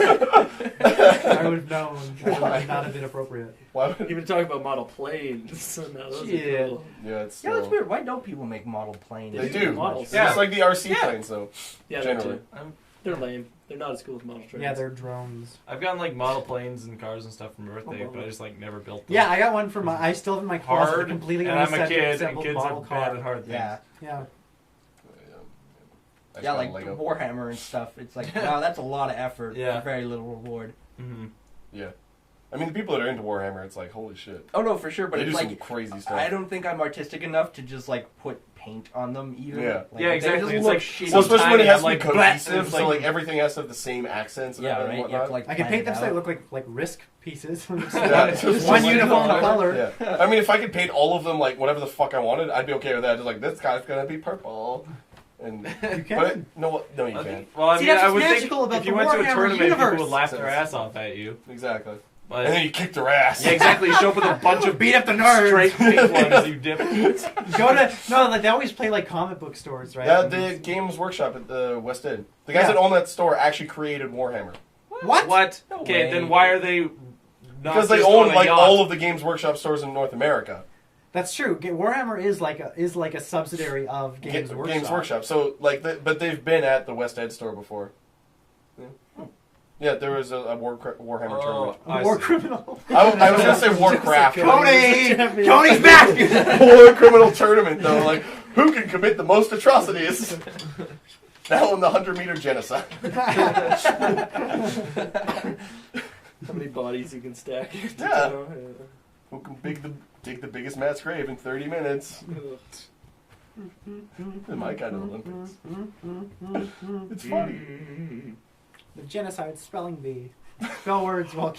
I would have known. That Why? would not have been appropriate. Why would... Even talking about model planes. So now those Yeah. are cool. Yeah, it's Yeah, that's still... weird. Why don't people make model planes? They do do. models. It's Yeah. just like the RC Yeah. planes, though. Yeah, Generally. they're lame. They're not as cool as model trains. Yeah, they're drones. I've gotten like model planes and cars and stuff for my birthday, Oh, wow. but I just like never built them. Yeah, I got one for my. I still have in my closet. Hard, Completely and I'm a kid, and unassembled kids model are car. bad at hard things. Yeah. Yeah. I Yeah, spell like Lego. Warhammer and stuff. It's like, wow, that's a lot of effort Yeah. for very little reward. Mm-hmm. Yeah. I mean, the people that are into Warhammer, it's like, holy shit. Oh no, for sure. But They it's do some like crazy stuff. I don't think I'm artistic enough to just like put paint on them either. Yeah. Like, Yeah, they exactly. just It's look like- shitty. Well, especially when it has to be like, cohesive, black- so like everything has to have the same accents and Yeah, and right. You whatnot. have to like I can plan paint it them so they out. look like risk pieces. Yeah, Just one uniform color. Yeah. I mean, if I could paint all of them like whatever the fuck I wanted, I'd be okay with that. Just like, this guy's gonna be purple. And You can. but no, you can't. Well, I See, mean, that's I what's would think magical about if the you went to a Warhammer tournament, universe. people would laugh their ass off at you. Exactly. But And then you kick their ass. yeah, exactly. You show up with a bunch of Beat up the nerds. straight pink ones, you dip. Go to like they always play like comic book stores, right? Yeah, the Games Workshop at the West End. The guys Yeah. that own that store actually created Warhammer. What? What? No Okay, way. then why are they? Not Because they just own on a like yacht? all of the Games Workshop stores in North America. That's true. Warhammer is like a subsidiary of Games Workshop. Games Workshop. So like, but they've been at the West End store before. Yeah, there was a Warhammer tournament. I War see. criminal. I was gonna say Warcraft. Cody's back. War criminal tournament though. Like, who can commit the most atrocities? Now in the 100-meter genocide. How many bodies you can stack? Yeah. Who can dig the biggest mass grave in 30 minutes? It's my kind of Olympics. It's funny. The genocide spelling bee. Spell words while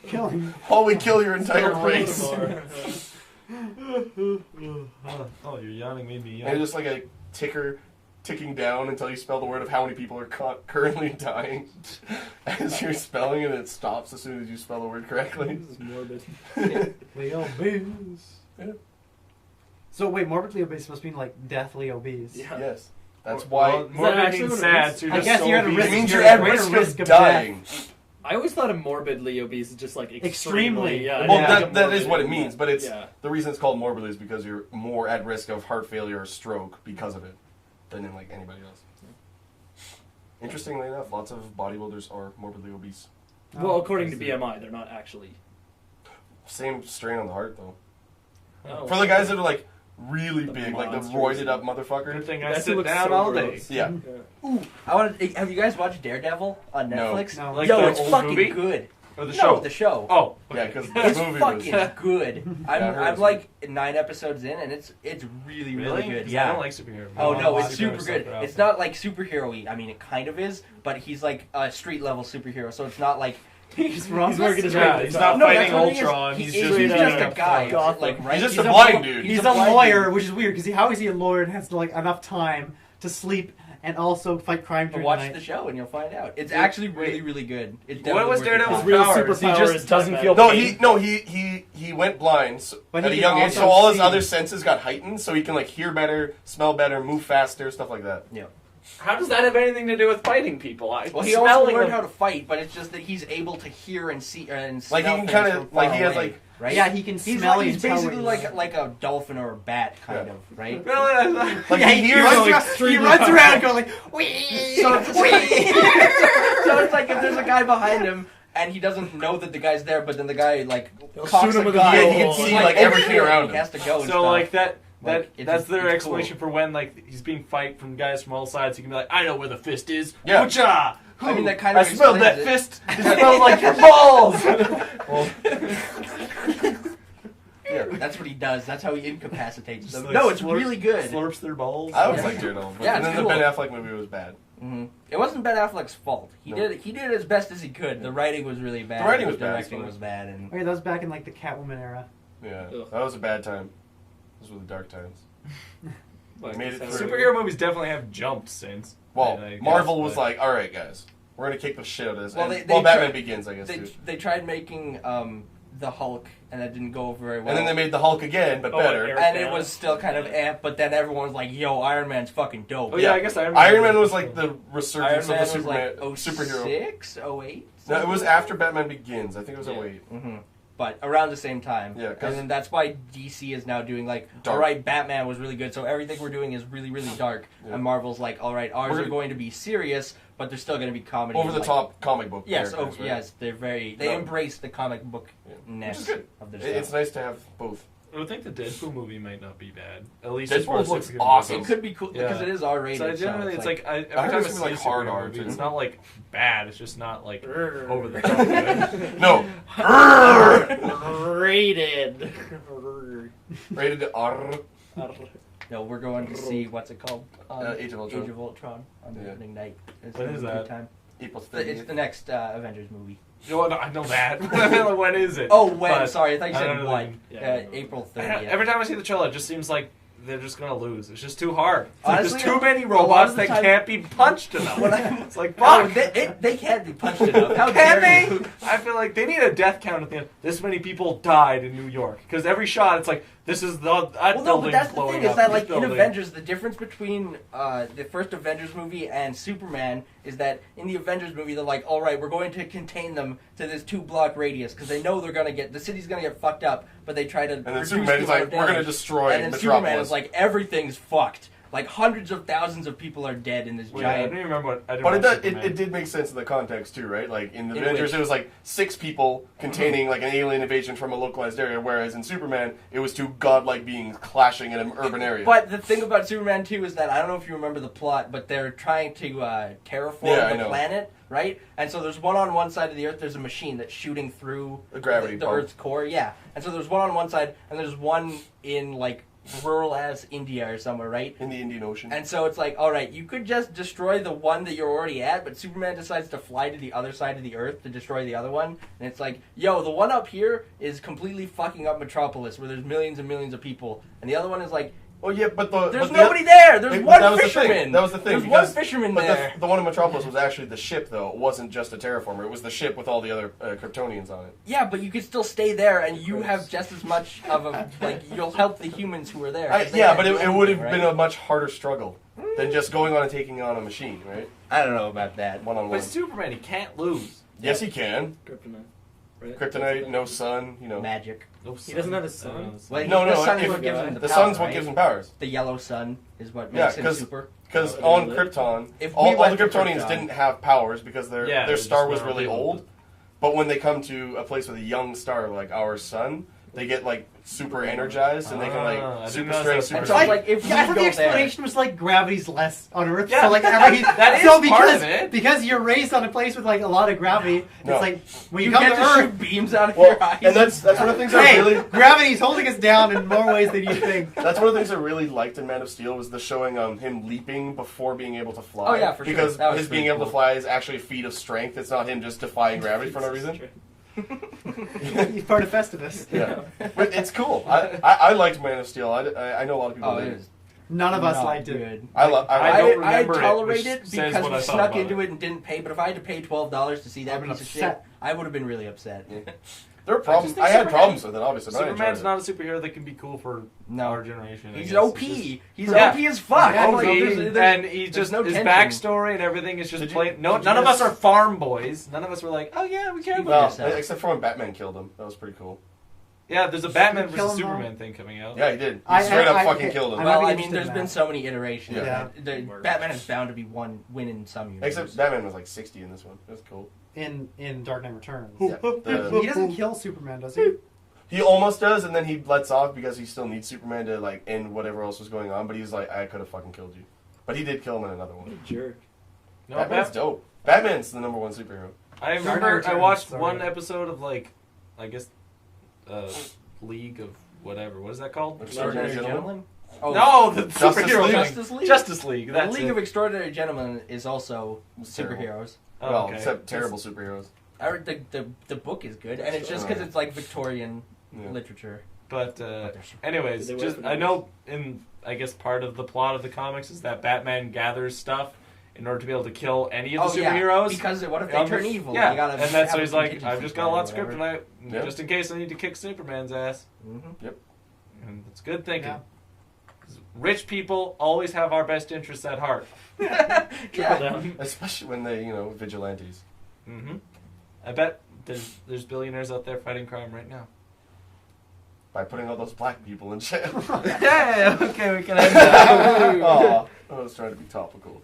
killing. While we kill your entire race. Oh, you're yawning, made me And yawn. just like a ticker ticking down until you spell the word of how many people are currently dying. As you're spelling it, it stops as soon as you spell the word correctly. This is morbid. Leo bees. Yeah. So wait, morbidly obese must mean like deathly obese. Yeah. Yes. That's why. Well, more that than actually being what it sad, is? so you're I just guess so you're at a obese. risk. It means You're you're at at risk risk of of dying. I always thought of morbidly obese as just like Extremely. Yeah. Well, Yeah. that is what it means, but it's Yeah. the reason it's called morbidly is because you're more at risk of heart failure or stroke because of it than in like anybody else. Interestingly enough, lots of bodybuilders are morbidly obese. Well, according to BMI, they're not actually. Same strain on the heart though. Oh. For the guys that are like really The big, like the monsters. roided up Good motherfuckers. thing I That sit looks down so all day. gross. Yeah. Have you guys watched Daredevil on No. Netflix? No. Like Yo, the it's old fucking movie? good. Or the No, show? the show. Oh, Yeah, okay. because the It's movie fucking was. good. I heard it I'm was like 9 episodes in, and it's really Really? good. 'Cause Yeah. I don't like superhero movies. Oh I no, don't it's like super superhero good. stuff at all. It's not like superhero-y. I mean, it kind of is, but he's like a street level superhero, so it's not like He's working his Yeah, way he's to not No, fighting that's what he is. Ultron. He He's is- just he's just a guy. Gotham. Like, right? He's just He's a blind bl- dude. He's a blind lawyer, dude. which is weird because how is he a lawyer and has like enough time to sleep and also fight crime during Watch the night? the show and you'll find out. It's actually really good. It's What was definitely worth your Daredevil's time. His real powers? superpower is doesn't feel No, pain. he went blind But at he a can young age, also so all his see. other senses got heightened, so he can like hear better, smell better, move faster, stuff like that. Yeah. How does that have anything to do with fighting people? Well, he also learned how to fight, but it's just that he's able to hear and see and smell Like, he can things kinda- from far like, he has, away, like- right. Yeah, he can He's smell like, and he's tell basically when he's- like a dolphin or a bat, kind Yeah. of, right? Really? Like yeah, he he hears runs, like, around, he runs around going like, wee. So it's like if there's a guy behind him and he doesn't know that the guy's there, but then the guy like He'll cocks shoot him a with a gun. bow. he can He's see like everything shit, around He him. has to go and So stuff. like that. Like, it's- That's their it's explanation cool. for when like he's being fight from guys from all sides. He can be like, I know where the fist is. Yeah. Oocha! I mean, that kind I of smelled that explains it. fist. It smelled like your balls. yeah. That's what he does. That's how he incapacitates them. Just, like, No, it's slurp- really good. Slurps their balls. I always Yeah. liked Daredevil, but Yeah, and it's then cool. the Ben Affleck movie was bad. hmm It wasn't Ben Affleck's fault. He No. did as best as he could. The writing was really bad. The writing the was bad, directing so- was bad, and Okay, that was back in like the Catwoman era. Yeah, Ugh. that was a bad time. Those were the dark times. Like, Made it sounds through. weird. Superhero movies definitely have jumped since. Well, I guess, Marvel was but- like, "All right, guys, we're gonna kick the shit out of this." Well, And- they Batman tried- Begins, I guess. Too. they tried making the Hulk, and that didn't go very well. And then they made the Hulk again, but Oh, better. Eric and it Bana. was still kind of amp, but then everyone was like, "Yo, Iron Man's fucking dope." Oh yeah, I guess Iron Man was like the resurgence Iron Man of the was Superman like superhero. 06, 08? No, it was after Batman Begins. I think it was Yeah. 08. Mm-hmm. But around the same time. Yeah, 'cause- and then that's why DC is now doing like, Dark. all right, Batman was really good, so everything we're doing is really, really dark. Yeah. And Marvel's like, all right, ours We're are gonna- going to be serious, but they're still going to be comedy. Over the like- top comic book. Yes, oh, characters, right? yes, they No. embrace the comic book Yeah. Which ness is good. of their It's stuff. nice to have both. I would think the Deadpool movie might not be bad. At least Deadpool as far as looks superhero awesome. It goes. could be cool because it is R-rated. So generally, it's like every I heard time I it's see gonna be, a like, hard superhero R, movie, too. it's not like bad. It's just not like over the top good. No. Rated. Rated R. No, we're going to see what's it called? Age of Ultron. Age of Ultron on the Yeah. opening night. It's When gonna is be a good that? time. April It's 30th. the next Avengers movie. No, I know that. I mean, like, when is it? Oh, when? But Sorry, I thought you I said don't know what. the- April I 30th. don't- every time I see the trailer, it just seems like they're just gonna lose. It's just too hard. It's like Honestly, there's too many a lot robots of the that time- can't be punched enough. When I- It's like, Oh, fuck! they can't be punched enough. How Can dare they? you? I feel like they need a death count at the end. This many people died in New York. Because every shot, it's like, this is that Well, no, building but that's the blowing thing, is up, that, this like, in building. Avengers, the difference between the first Avengers movie and Superman is that in the Avengers movie, they're like, all right, we're going to contain them to this 2-block radius, because they know the city's going to get fucked up, but they try to And then reduce Superman the is amount like, of we're going to damage. destroy And then Superman Metropolis. is like, everything's fucked. Like, hundreds of thousands of people are dead in this Well, yeah, I giant... don't even remember what. I didn't But it, watch does, Superman. it did make sense in the context too, right? Like in the In Avengers, which? it was like 6 people containing like an alien invasion from a localized area, whereas in Superman, it was 2 godlike beings clashing in an urban area. But the thing about Superman 2 is that, I don't know if you remember the plot, but they're trying to terraform Yeah, I the know. planet, right? And so there's one on one side of the Earth, there's a machine that's shooting through A gravity the pump. Earth's core, yeah. And so there's one on one side, and there's one in, like, rural-ass India or somewhere, right? in the Indian Ocean. And so it's like, alright, you could just destroy the one that you're already at, but Superman decides to fly to the other side of the Earth to destroy the other one. And it's like, yo, the one up here is completely fucking up Metropolis, where there's millions and millions of people. And the other one is like, well, yeah, but the there's but nobody there! There's but one that was fisherman! The thing. That was the thing. There's because, one fisherman but there! the one in Metropolis was actually the ship, though. It wasn't just a terraformer. It was the ship with all the other Kryptonians on it. Yeah, but you could still stay there, and you have just as much of a, like, you'll help the humans who are there. 'cause they Yeah, can't but do it would have anything, been right? a much harder struggle than just going on and taking on a machine, right? I don't know about that. One-on-one. But Superman, he can't lose. Yes, he can. Kryptonite. Right? Kryptonite, no sun, you know. Magic. No He doesn't have a son? Well, No, the no, sun is if- what gives him the The power, sun's what right? gives him powers. The yellow sun is what Yeah, makes him 'cause- super. Because Oh, on really? Krypton, If we all the went to Kryptonians Krypton- didn't have powers because their Yeah, their they're star just was normal really people. old. But when they come to a place with a young star like our sun, they get like super energized and they can I like didn't super know strength, that. super And so, speed. like, if Yeah, I we thought go the explanation was like gravity's less on Earth. Yeah. So like every That so is part because of it. because you're raised on a place with like a lot of gravity, No. it's like when you, you come get to to Earth. shoot beams out of Well, your eyes. and that's one of the things I Hey, really gravity's holding us down in more ways than you think. that's one of the things I really liked in Man of Steel was the showing him leaping before being able to fly. Oh, yeah, for sure. Because That was his being pretty able to cool. fly is actually a feat of strength. It's not him just defying gravity for no reason. He's part of Festivus. Yeah, but it's cool. I liked Man of Steel. I know a lot of people. Oh, did. it was None of us not liked it. good. I love. I don't I remember it, tolerate which it says because what we I thought snuck about into it. it and didn't pay. But if I had to pay $12 to see that I've been piece of shit, upset. I would have been really upset. There were problems. think I had Superman- problems with it, obviously. But I Superman's enjoyed it. not a superhero that can be cool for No. our generation. I He's guess. OP. It's just- He's Yeah. OP as fuck. Yeah, OP, he's and he there's just no his tension. backstory and everything is just Did you- plain. No, did you none of guys- us are farm boys. None of us were like, oh yeah, we care about. Well, yourself. except for when Batman killed him. That was pretty cool. Yeah, there's a Batman Kill versus him all? Superman thing coming out. Yeah, he did. He I- straight up I- fucking I- killed him. I'm Well, not I interested mean, there's in been that. so many iterations. Yeah. Batman is bound to be win in some universe. Except Batman was like 60 in this one. That's cool. In Dark Knight Returns. Yeah. The- He doesn't kill Superman, does he? he almost does, and then he lets off because he still needs Superman to like end whatever else was going on. But he's like, I could have fucking killed you. But he did kill him in another What one. a jerk. No, Batman's dope. Batman's the number one superhero. I Dark Knight remember I Returns, watched sorry. one episode of like, I guess, League of whatever. What is that called? Extraordinary Gentlemen. Oh, No, the Justice superhero League? thing. Justice League? Justice League. The That's League it. of Extraordinary Gentlemen is also It's terrible. superheroes. Oh, Well, okay. except terrible superheroes. The book is good, and it's just because it's like Victorian Yeah. literature. But they're super- anyways, Did they just work for I know in I guess part of the plot of the comics is that Batman gathers stuff in order to be able to kill any of the superheroes. because what if they Um, turn evil? Yeah, You gotta and that's have so a he's like, contingency I've just got plan or lots of whatever. kryptonite Yeah. just in case I need to kick Superman's ass. Mhm. And it's good thinking. Yeah. 'Cause rich people always have our best interests at heart. Yeah. Down. Especially when they, vigilantes. Mm-hmm. I bet there's billionaires out there fighting crime right now. By putting all those black people in jail. Yeah, okay, we can end that. Aw, I was trying to be topical.